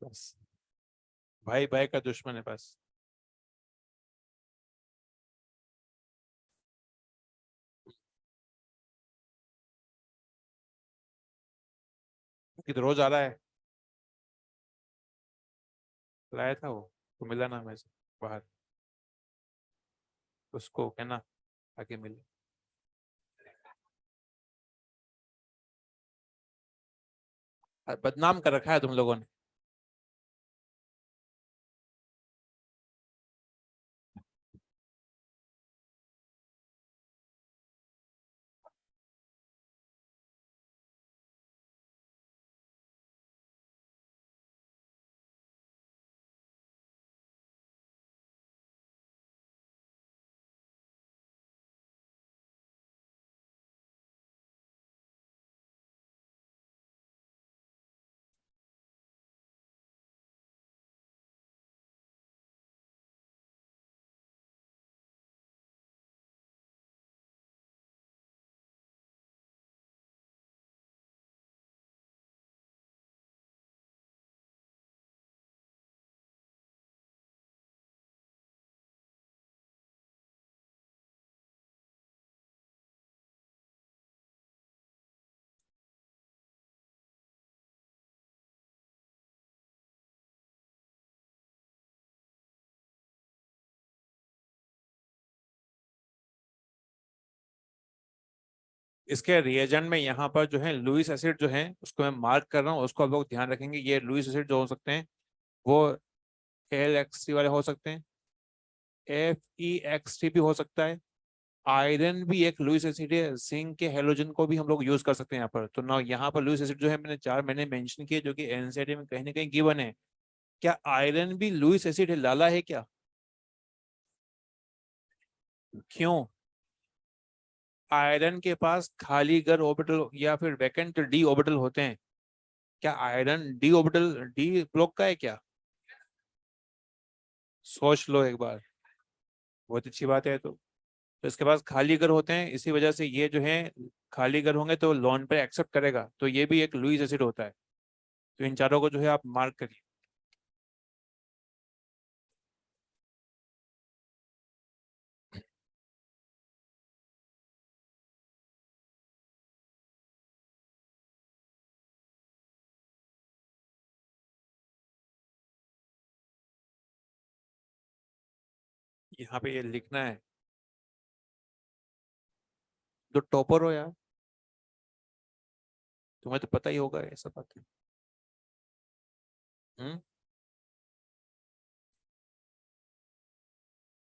बस, भाई भाई का दुश्मन है बस। कि तो रोज आ रहा है। लाया था वो तो मिला ना मैं बाहर, उसको कहना आके मिले। बदनाम कर रखा है तुम लोगों ने। इसके रिएजेंट में यहाँ पर जो है लुइस एसिड जो है उसको मैं मार्क कर रहा हूँ, उसको आप लोग ध्यान रखेंगे। ये लुइस एसिड जो हो सकते हैं वो AlXC वाले हो सकते हैं, FeXT भी हो सकता है। आयरन भी एक लुइस एसिड है, जिंक के हेलोजन को भी हम लोग यूज कर सकते हैं यहाँ पर। तो ना यहाँ पर लुइस एसिड जो है मैंने 4 मैंने मेंशन किए जो कि एनसीईआरटी में कहीं ना कहीं गिवन है। क्या आयरन भी लुइस एसिड है, लाला है क्या? क्यों? आयरन के पास खाली घर ऑर्बिटल या फिर वैकेंट डी ऑर्बिटल होते हैं। क्या iron D orbital D block का है क्या? सोच लो एक बार। बहुत अच्छी बात है। तो इसके पास खाली घर होते हैं, इसी वजह से ये जो है खाली घर होंगे तो लोन पे एक्सेप्ट करेगा, तो ये भी एक लुईस एसिड होता है। तो इन चारों को जो है आप मार्क करिए। यहाँ पे ये लिखना है। जो टॉपर हो यार, तुम्हें तो पता ही होगा ऐसा बात है। हम्म।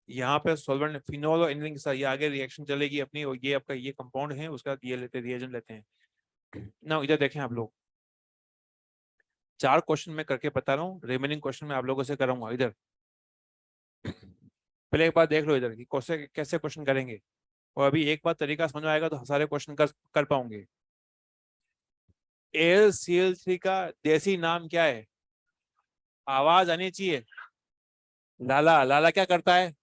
यहाँ पे सॉल्वेंट फिनोल और एनिलीन के साथ ये आगे रिएक्शन चलेगी अपनी, और ये आपका ये कंपाउंड है, उसका ये लेते रिएजेंट लेते हैं ना। इधर देखें आप लोग, 4 क्वेश्चन मैं करके बता रहा हूँ, रिमेनिंग क्वेश्चन मैं आप लोगों से कराऊंगा। इधर पहले एक बार देख लो इधर कि कैसे कैसे क्वेश्चन करेंगे, और अभी एक बार तरीका समझ में आएगा तो सारे क्वेश्चन कर पाओगे। AlCl3 का देसी नाम क्या है? आवाज आनी चाहिए। लाला। लाला क्या करता है?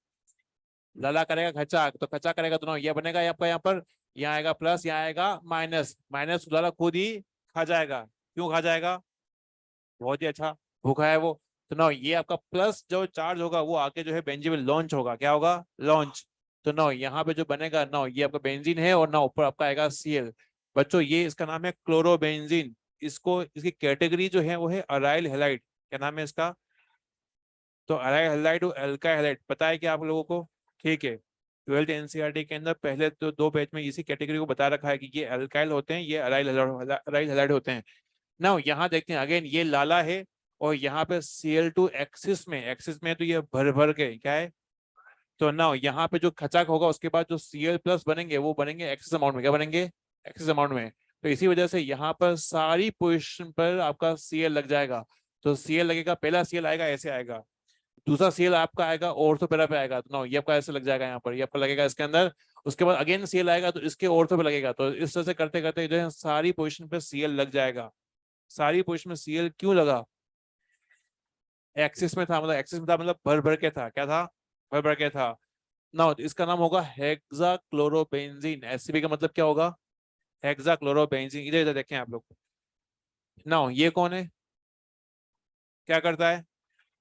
लाला करेगा खचा, तो खचा करेगा तो ना ये बनेगा आपका यहाँ पर, यहाँ आएगा प्लस, यहाँ आएगा माइनस, माइनस लाला खुद ही खा जाएगा। क्यों खा जाएगा? बहुत ही अच्छा, भूखा है वो। तो ना ये आपका प्लस जो चार्ज होगा वो आके जो है बेंजीन में लॉन्च होगा। क्या होगा? लॉन्च। तो ना यहाँ पे जो बनेगा ना, ये आपका बेंजीन है और ना ऊपर आपका आएगा Cl। बच्चों ये इसका नाम है क्लोरोबेंजीन। इसको इसकी कैटेगरी जो है वो है अराइल हैलाइड। क्या नाम है इसका? तो अराइल हैलाइड और अल्काइल हैलाइड पता है क्या आप लोगों को? ठीक है। 12th एनसीईआरटी के अंदर पहले तो 2 पेज में इसी कैटेगरी को बता रखा है कि ये अल्काइल होते हैं, ये अराइल हैलाइड होते हैं ना। यहाँ देखते हैं अगेन, ये लाला है और यहाँ पे Cl2 एक्सिस में तो ये भर भर के क्या है। तो ना यहाँ पे जो खचाक होगा उसके बाद जो Cl प्लस बनेंगे वो बनेंगे एक्सिस अमाउंट में। क्या बनेंगे? एक्सिस अमाउंट में। तो इसी वजह से यहाँ पर सारी पोजिशन पर आपका Cl लग जाएगा। तो Cl लगेगा, पहला Cl आएगा ऐसे आएगा, दूसरा Cl आपका आएगा ऑर्थो पैरा पे आएगा, तो ना ये आपका ऐसे लग जाएगा यहाँ पर, ये आपका लगेगा इसके अंदर। उसके बाद अगेन Cl आएगा तो इसके ऑर्थो पे लगेगा। तो इस तरह से करते करते जो है सारी पोजिशन पे Cl लग जाएगा। सारी पोजिशन में Cl क्यों लगा? एक्सिस में था, मतलब एक्सिस में था मतलब भर भर के था। क्या था? भर भर के था ना। इसका नाम होगा हेक्सा क्लोरोबेंजीन। एससीबी का मतलब क्या होगा? Hexa chlorobenzene. इधर इधर देखें आप लोग ना, ये कौन है? क्या करता है?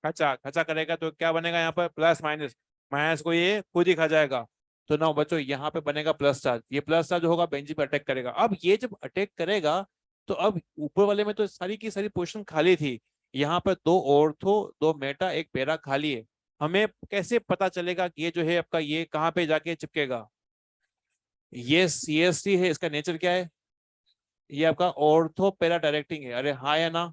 खचा। खचा करेगा तो क्या बनेगा यहाँ पर? प्लस माइनस, माइनस को ये खुद ही खा जाएगा। तो ना बच्चों यहाँ पे बनेगा प्लस चार्ज, ये प्लस चार्ज होगा बेंजीन पे अटैक करेगा। अब ये जब अटैक करेगा तो अब ऊपर वाले में तो सारी की सारी पोजीशन खाली थी, यहाँ पर दो ऑर्थो, दो मेटा, एक पैरा खाली है। हमें कैसे पता चलेगा कि ये जो है आपका ये कहाँ पे जाके चिपकेगा? ये CH3 है, इसका नेचर क्या है? ये आपका ऑर्थो पैरा डायरेक्टिंग है, अरे हाँ या ना?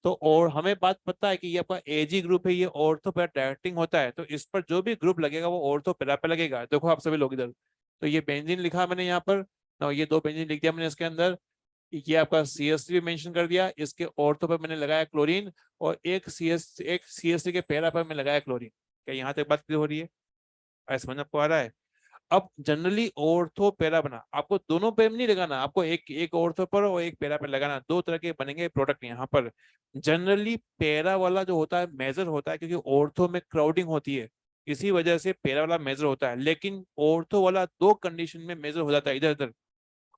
तो और हमें बात पता है कि ये आपका AG ग्रुप है, ये ऑर्थो पैरा डायरेक्टिंग होता है, तो इस पर जो भी ग्रुप लगेगा वो ऑर्थो पैरा पे लगेगा। देखो आप सभी लोग इधर, तो ये बेंजीन लिखा मैंने यहाँ पर ना, ये दो बेंजीन लिख दिया मैंने इसके अंदर। ये आपका CH3 भी मेंशन कर दिया, इसके ऑर्थो पर मैंने लगाया क्लोरीन, और एक CH3 के पैरा पर मैं लगाया क्लोरीन। क्या यहाँ तक बात क्लियर हो रही है? समझ आपको आ रहा है? अब जनरली ऑर्थो पैरा बना, आपको दोनों पे नहीं लगाना, आपको एक एक ऑर्थो पर और एक पैरा पर लगाना, दो तरह के बनेंगे प्रोडक्ट यहाँ पर। जनरली पैरा वाला जो होता है मेजर होता है, क्योंकि ऑर्थो में क्राउडिंग होती है, इसी वजह से पैरा वाला मेजर होता है। लेकिन ऑर्थो वाला दो कंडीशन में मेजर हो जाता है, इधर उधर।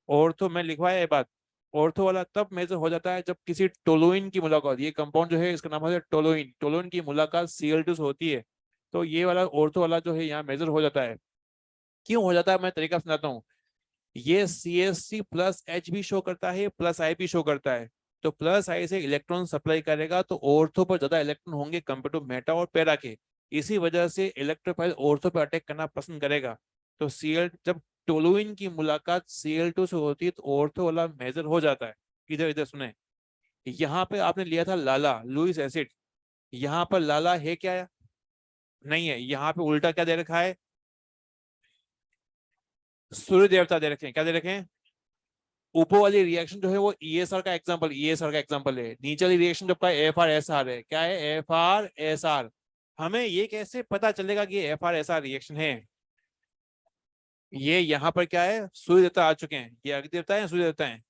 ऑर्थो में लिखवाया ये बात, ऑर्थो वाला तब मेजर हो जाता है जब किसी टोलुइन की मुलाकात, ये कंपाउंड जो है इसका नाम है टोलुइन, टोलुइन की मुलाकात Cl2 से होती है, तो ये वाला ऑर्थो वाला जो है यहाँ मेजर हो जाता है। क्यों हो जाता है, मैं तरीका समझाता हूँ। ये CH3 प्लस H भी शो करता है, प्लस I भी शो करता है, तो प्लस I से इलेक्ट्रॉन सप्लाई करेगा तो ऑर्थो पर ज्यादा इलेक्ट्रॉन होंगे कंपेयर टू मेटा और पैरा के, इसी वजह से इलेक्ट्रोफाइल ऑर्थो पर अटैक करना पसंद करेगा। तो जब टोलुइन की मुलाकात Cl2 से होती है तो ऑर्थो वाला मेजर हो जाता है। इधर इधर सुने, यहाँ पे आपने लिया था लाला, लुइस एसिड, यहाँ पर लाला है क्या? नहीं है, यहाँ पे उल्टा क्या दे रखा है? सूर्य देवता दे रखे हैं। क्या दे रखे हैं? ऊपर वाली रिएक्शन जो है वो ESR का एग्जांपल, ESR का एग्जांपल है, नीचे वाली रिएक्शन जो का FR-SR है। क्या है? FR-SR। हमें ये कैसे पता चलेगा कि ये FR-SR रिएक्शन है? ये यहाँ पर क्या है, सूर्य देवता आ चुके हैं, ये अग्नि देवता है, सूर्य देवता है,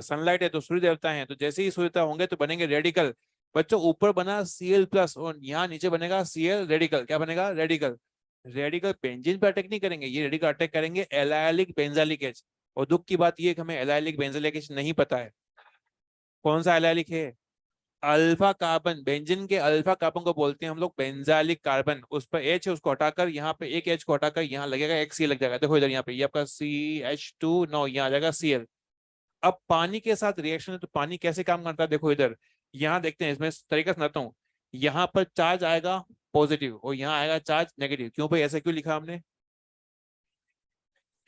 सनलाइट है तो सूर्य देवता है, तो जैसे ही सूर्य देवता होंगे तो बनेंगे रेडिकल। बच्चों ऊपर बना Cl+ और यहाँ नीचे बनेगा Cl रेडिकल। क्या बनेगा? रेडिकल। रेडिकल बेंजीन पे अटैक नहीं करेंगे, ये रेडिकल अटैक करेंगे एलाइलिक बेंजालिक एच। और दुख की बात ये है कि हमें एलाइलिक बेंजालिक एच नहीं पता है कौन सा एलाइलिक है। अल्फा कार्बन, बेंजीन के अल्फा कार्बन को बोलते हैं हम लोग बेंजालिक कार्बन, उस पर H है, उसको हटाकर यहाँ पे एक H को हटाकर यहाँ लगेगा एक Cl लग जाएगा। देखो इधर यहाँ पे ये आपका CH2 नो, यहाँ आ जाएगा Cl। अब पानी के साथ रिएक्शन है तो पानी कैसे काम करता है, देखो इधर यहाँ देखते हैं, इसमें तरीका सुनाता हूँ। यहाँ पर चार्ज आएगा पॉजिटिव और यहाँ आएगा चार्ज नेगेटिव। क्यों भाई, ऐसा क्यों लिखा हमने?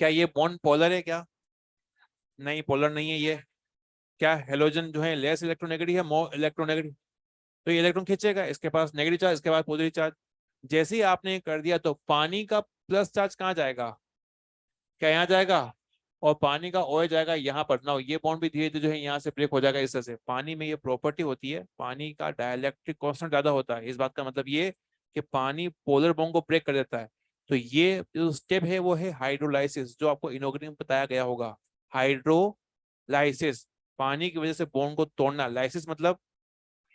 क्या ये बॉन्ड पोलर है क्या? नहीं, पोलर नहीं है ये। क्या हेलोजन जो है लेस इलेक्ट्रोनेगेटिव है, मोर इलेक्ट्रोनेगेटिव, तो ये इलेक्ट्रॉन खींचेगा, इसके पास नेगेटिव चार्ज, इसके पास पॉजिटिव चार्ज। जैसे ही आपने कर दिया तो पानी का प्लस चार्ज कहाँ जाएगा? क्या यहाँ जाएगा? और पानी का OH जाएगा यहाँ पर ना, ये बॉन्ड भी धीरे धीरे जो है यहाँ से ब्रेक हो जाएगा इस तरह से। पानी में ये प्रॉपर्टी होती है, पानी का डाइलेक्ट्रिक कांस्टेंट ज्यादा होता है, इस बात का मतलब ये कि पानी पोलर बॉन्ड को ब्रेक कर देता है। तो ये जो स्टेप है वो है हाइड्रोलाइसिस, जो आपको इनऑर्गेनिक में बताया गया होगा। हाइड्रोलाइसिस, पानी की वजह से बॉन्ड को तोड़ना, लाइसिस मतलब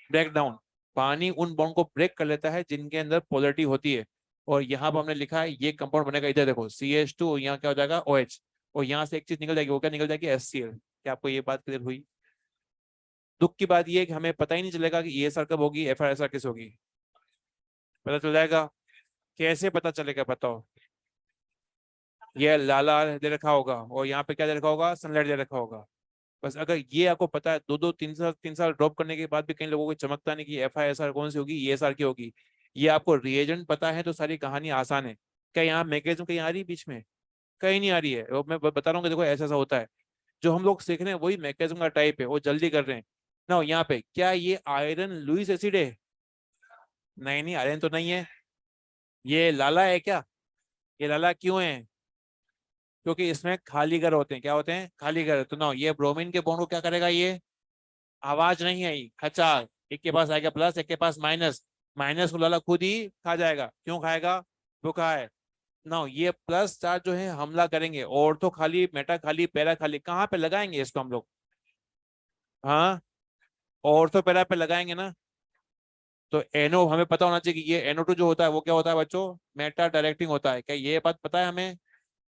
ब्रेक डाउन। पानी उन बॉन्ड को ब्रेक कर लेता है जिनके अंदर पोलरिटी होती है। और यहाँ पर हमने लिखा है ये कंपाउंड बनेगा, इधर देखो CH2, यहाँ क्या हो जाएगा OH, और यहाँ से एक चीज निकल जाएगी, वो क्या निकल जाएगी? HCl। क्या आपको ये बात क्लियर हुई? दुख की बात ये है कि हमें पता ही नहीं चलेगा कि ESR कब होगी, FR-SR किस होगी। पता चल जाएगा? कैसे पता चलेगा बताओ? ये लाला दे रखा होगा और यहाँ पे क्या दे रखा होगा? सनलाइट दे रखा होगा। बस अगर ये आपको पता है, दो दो तीन साल ड्रॉप करने के बाद भी कई लोगों को चमकता नहीं कि FR-SR कौन सी होगी, ESR की होगी। ये आपको रिएजेंट पता है तो सारी कहानी आसान है। क्या यहाँ मैकेनिज्म कहीं आ रही है बीच में? कहीं नहीं आ रही है, और मैं बता रहा हूँ कि देखो ऐसा ऐसा होता है। जो हम लोग सीख रहे हैं वही मैकेनिज्म का टाइप है, वो जल्दी कर रहे हैं ना। यहाँ पे क्या ये आयरन लुइस एसिड है? नहीं नहीं, आयरन तो नहीं है। ये लाला है क्या? ये लाला क्यों है? क्योंकि इसमें खाली घर होते हैं। क्या होते हैं? खाली घर। तो ना ये ब्रोमीन के बॉन्ड को क्या करेगा ये? आवाज नहीं आई, खचा, एक के पास आएगा प्लस, एक के पास माइनस, माइनस को लाला खुद ही खा जाएगा। क्यों खाएगा? भूखा है ना। ये प्लस चार्ज जो है हमला करेंगे, और तो खाली, मेटा खाली, पैरा खाली, कहाँ पे लगाएंगे इसको हम लोग? हाँ, और तो पैरा पे लगाएंगे ना। तो एनो हमें पता होना चाहिए कि ये NO2 जो होता है वो क्या होता है बच्चों? मेटा डायरेक्टिंग होता है। क्या ये बात पता है हमें?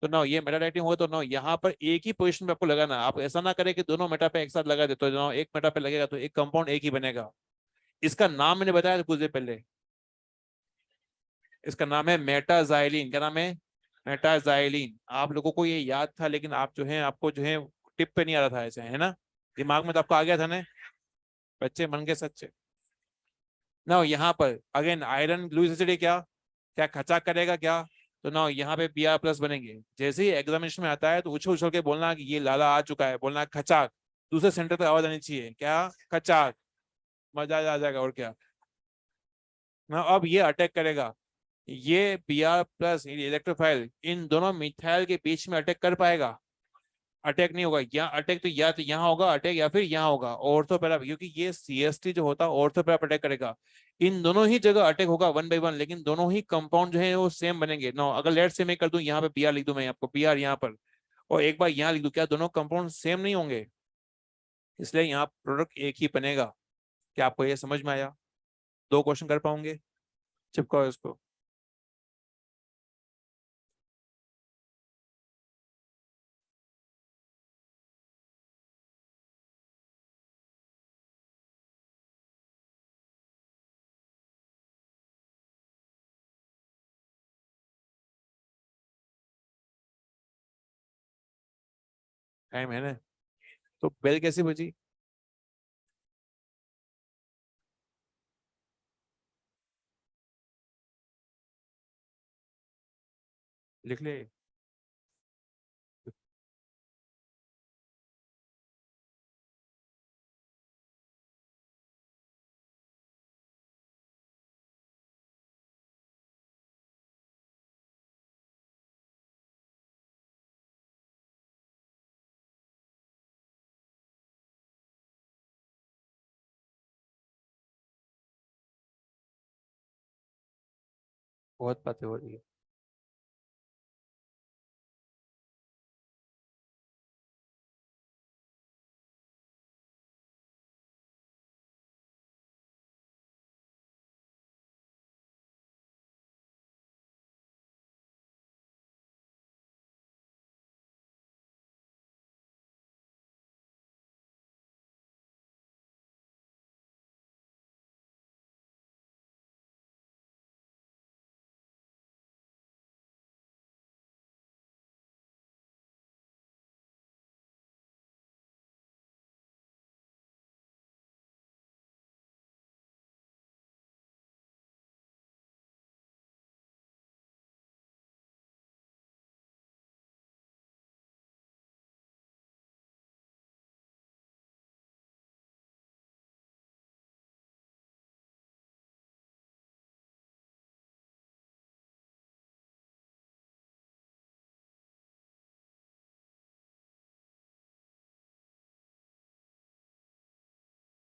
तो ना ये मेटा डायरेक्टिंग होगा तो ना यहाँ पर एक ही पोजीशन पे आपको लगाना। आप ऐसा ना करें कि दोनों मेटा पे एक साथ लगा दे, तो ना एक मेटा पे लगेगा तो एक कंपाउंड एक ही बनेगा। इसका नाम मैंने बताया था कुछ देर पहले, इसका नाम है मेटाजाइलिन। क्या नाम है? मेटाजाइलिन। आप लोगों को ये याद था, लेकिन आप जो है, आपको जो है टिप पे नहीं आ रहा था ऐसे, है ना? दिमाग में तो आपको आ गया था ना? बच्चे मन के सच्चे। ना यहाँ पर अगेन आयरन लुईस एसिड क्या क्या खचाक करेगा क्या, तो ना यहाँ पे Br प्लस बनेंगे। जैसे ही एग्जामिनेशन में आता है तो उछल उछल के बोलना कि ये लाला आ चुका है, बोलना खचाक, दूसरे सेंटर पे आवाज आनी चाहिए क्या, खचाक, मजा आ जाएगा और क्या ना। अब ये अटैक करेगा, ये Br प्लस इलेक्ट्रोफाइल इन दोनों मिथाइल के बीच में अटैक कर पाएगा, अटैक नहीं होगा। यहाँ अटैक तो या तो यहाँ होगा अटैक या फिर यहाँ होगा ऑर्थो पैरा, क्योंकि ये CST जो होता है ऑर्थो पैरा अटैक करेगा। इन दोनों ही जगह अटैक होगा वन बाई वन, लेकिन दोनों ही कंपाउंड जो है वो सेम बनेंगे। नो अगर लेट से मैं कर दूं यहाँ पे Br लिख दूं, मैं आपको Br यहाँ पर और एक बार यहाँ लिख दूं, क्या दोनों कंपाउंड सेम नहीं होंगे? इसलिए यहाँ प्रोडक्ट एक ही बनेगा। क्या आपको ये समझ में आया? 2 क्वेश्चन कर पाओगे? चिपकाओ इसको। टाइम है ना, तो बेल कैसे बजी? लिख ले। बहुत बातें हो रही है।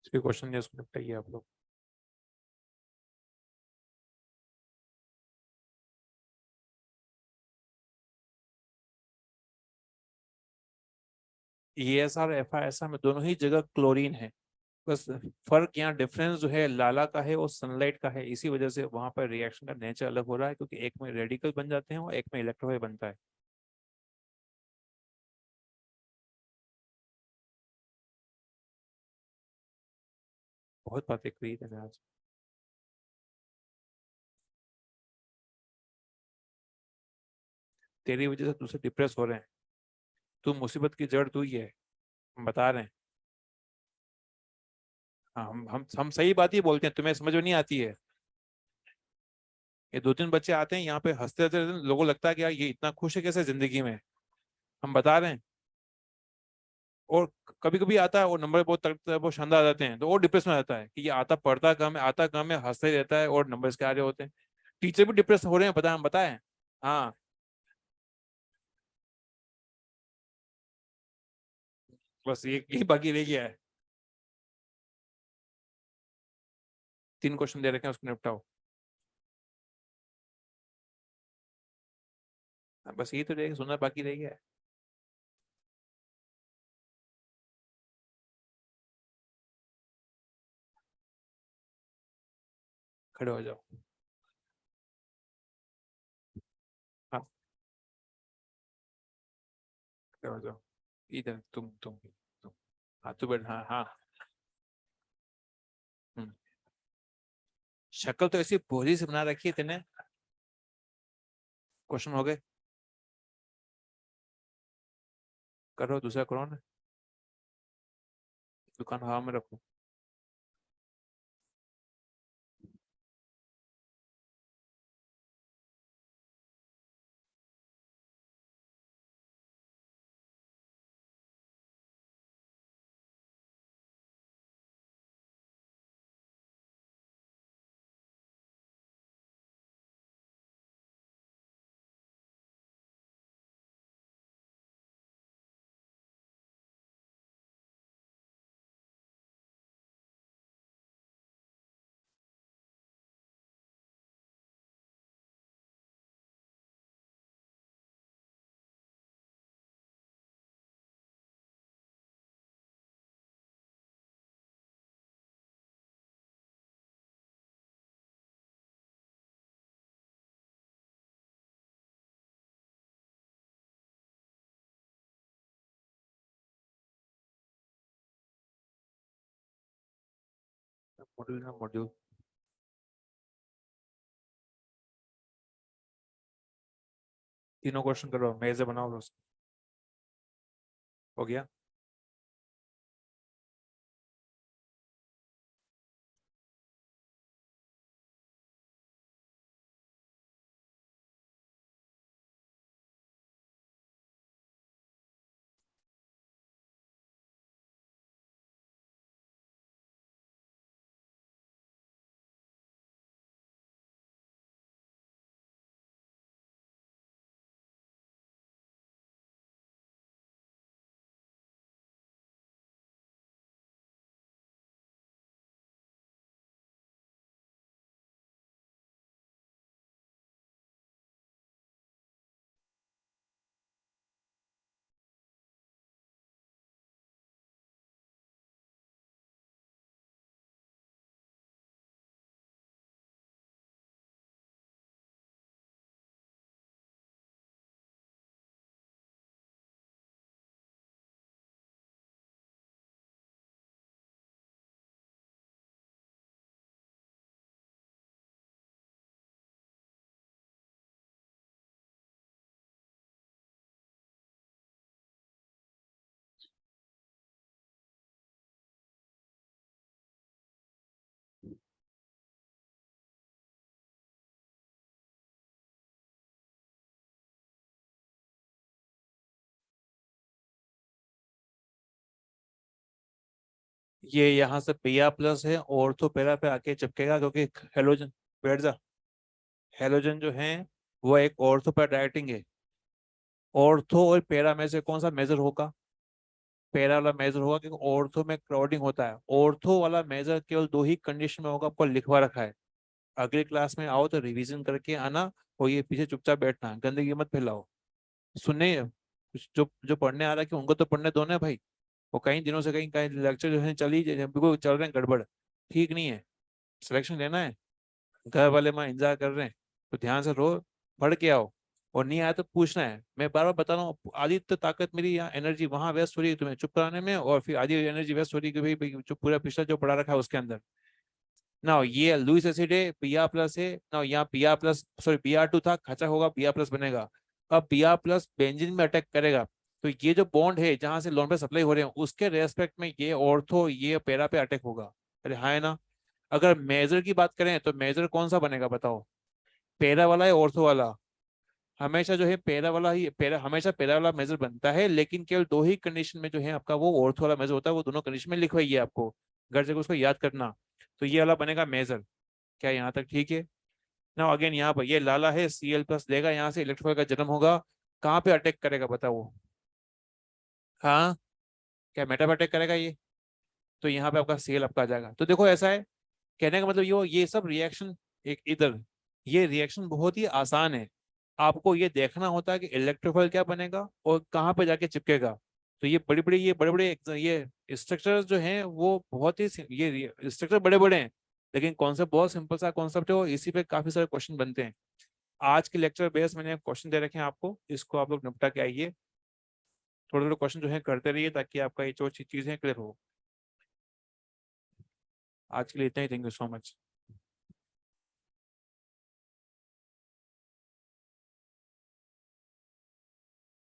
इसके क्वेश्चन है उसको निपटाइए आप लोग। ESR FISR में दोनों ही जगह क्लोरीन है। बस फर्क यहाँ डिफरेंस जो है लाला का है और सनलाइट का है, इसी वजह से वहां पर रिएक्शन का नेचर अलग हो रहा है, क्योंकि एक में रेडिकल बन जाते हैं और एक में इलेक्ट्रोफाइल बनता है। बहुत बातें करी मैंने आज। तेरी वजह से दूसरे डिप्रेस हो रहे हैं। तू मुसीबत की जड़ तू ही है, हम बता रहे हैं। हाँ हम सही बात ही बोलते हैं, तुम्हें समझ में नहीं आती है। ये 2-3 बच्चे आते हैं यहाँ पे हंसते हंसते रहते हैं, लोगों को लगता है कि यार ये इतना खुश है कैसे जिंदगी में। हम बता रहे हैं। और कभी कभी आता है और नंबर बहुत बहुत शानदार आ जाते हैं, तो वो डिप्रेस में आ जाता है कि ये आता पढ़ता कम है, आता कम है, हंसते ही रहता है और नंबर इसके आ रहे होते हैं। टीचर भी डिप्रेस हो रहे हैं, पता है, हम बताएं। हाँ, बस ये यही बाकी रह गया है। 3 क्वेश्चन दे रखे हैं, उसको निपटाओ। हाँ, बस यही तो रह सुनना बाकी रह गया है। खड़े हो जाओ। हाँ, खड़े हो जाओ। इधर तुम। हाँ तू बैठ, हाँ हाँ। हम्म। शक्ल तो ऐसी भोली से बना रखी है तेने। क्वेश्चन हो गए? करो दूसरा, करो ना। दुकान हवा में रखो। मॉड्यूल ना मॉड्यूल, तीनों क्वेश्चन करो, मेरे से बनाओ दोस्त। हो गया। ये यहाँ से पिया प्लस है, ऑर्थो पैरा पे आके चिपकेगा, क्योंकि हेलोजन, बैठ जा, हेलोजन जो है वो एक ऑर्थो पर डायरेक्टिंग है। ऑर्थो और पैरा में से कौन सा मेजर होगा? पैरा वाला मेजर होगा, क्योंकि ऑर्थो में क्राउडिंग होता है। ऑर्थो वाला मेजर केवल दो ही कंडीशन में होगा, आपको लिखवा रखा है। अगली क्लास में आओ तो रिवीजन करके आना, और ये पीछे चुपचाप बैठना, गंदगी मत फैलाओ। सुनने कुछ जो जो पढ़ने आ रहा है कि उनको तो पढ़ने दो ना भाई। वो कई दिनों से कहीं कहीं लेक्चर जो है बिल्कुल चल रहे हैं गड़बड़, ठीक नहीं है। सिलेक्शन लेना है, घर वाले माँ इंतजार कर रहे हैं, तो ध्यान से रो, पढ़ के आओ। और नहीं आया तो पूछना है। मैं बार बार बता रहा हूँ, आधी तो ताकत मेरी यहाँ एनर्जी वहां वेस्ट हो रही है तुम्हें चुप कराने में, और फिर आधी एनर्जी वेस्ट हो रही है कि भाई जो पूरा पिछला जो पढ़ा रखा है उसके अंदर। ना ये लुइस एसिड है, Pr प्लस है ना, यहाँ Pr प्लस सॉरी Br2 था, खचा होगा Pr प्लस बनेगा। अब Pr प्लस बेंजीन में अटैक करेगा, तो ये जो बॉन्ड है जहां से लोन पे सप्लाई हो रहे हैं उसके रेस्पेक्ट में ये ऑर्थो ये पैरा पे अटैक होगा। अरे हाँ है ना। अगर मेजर की बात करें तो मेजर कौन सा बनेगा बताओ? पैरा वाला है ऑर्थो वाला? हमेशा जो है पैरा वाला ही, पैरा हमेशा पैरा वाला मेजर बनता है, लेकिन केवल दो ही कंडीशन में जो है आपका वो ऑर्थो वाला मेजर होता है। वो दोनों कंडीशन में लिखवाइए आपको, घर जाकर उसको याद करना। तो ये वाला बनेगा मेजर। क्या यहाँ तक ठीक है? ना अगेन यहाँ पर ये लाला है, Cl+ देगा, यहाँ से इलेक्ट्रॉन का जन्म होगा। कहाँ पे अटैक करेगा बताओ वो? हाँ, क्या मेटा पे अटैक करेगा ये? तो यहाँ पे आपका Cl आपका आ जाएगा। तो देखो ऐसा है, कहने का मतलब ये सब रिएक्शन एक इधर, ये रिएक्शन बहुत ही आसान है। आपको ये देखना होता है कि इलेक्ट्रोफाइल क्या बनेगा और कहाँ पे जाके चिपकेगा। तो ये बड़े बड़े ये स्ट्रक्चर जो हैं वो बहुत ही ये स्ट्रक्चर बड़े बड़े हैं, लेकिन कॉन्सेप्ट बहुत सिंपल सा कॉन्सेप्ट है, और इसी पे काफी सारे क्वेश्चन बनते हैं। आज के लेक्चर बेस मैंने क्वेश्चन दे रखे हैं आपको, इसको आप लोग निपटा के आइए। थोड़े थोड़े क्वेश्चन जो है करते रहिए, ताकि आपका ये जो चीजें क्लियर हो। आज के लिए इतना ही, थैंक यू सो मच।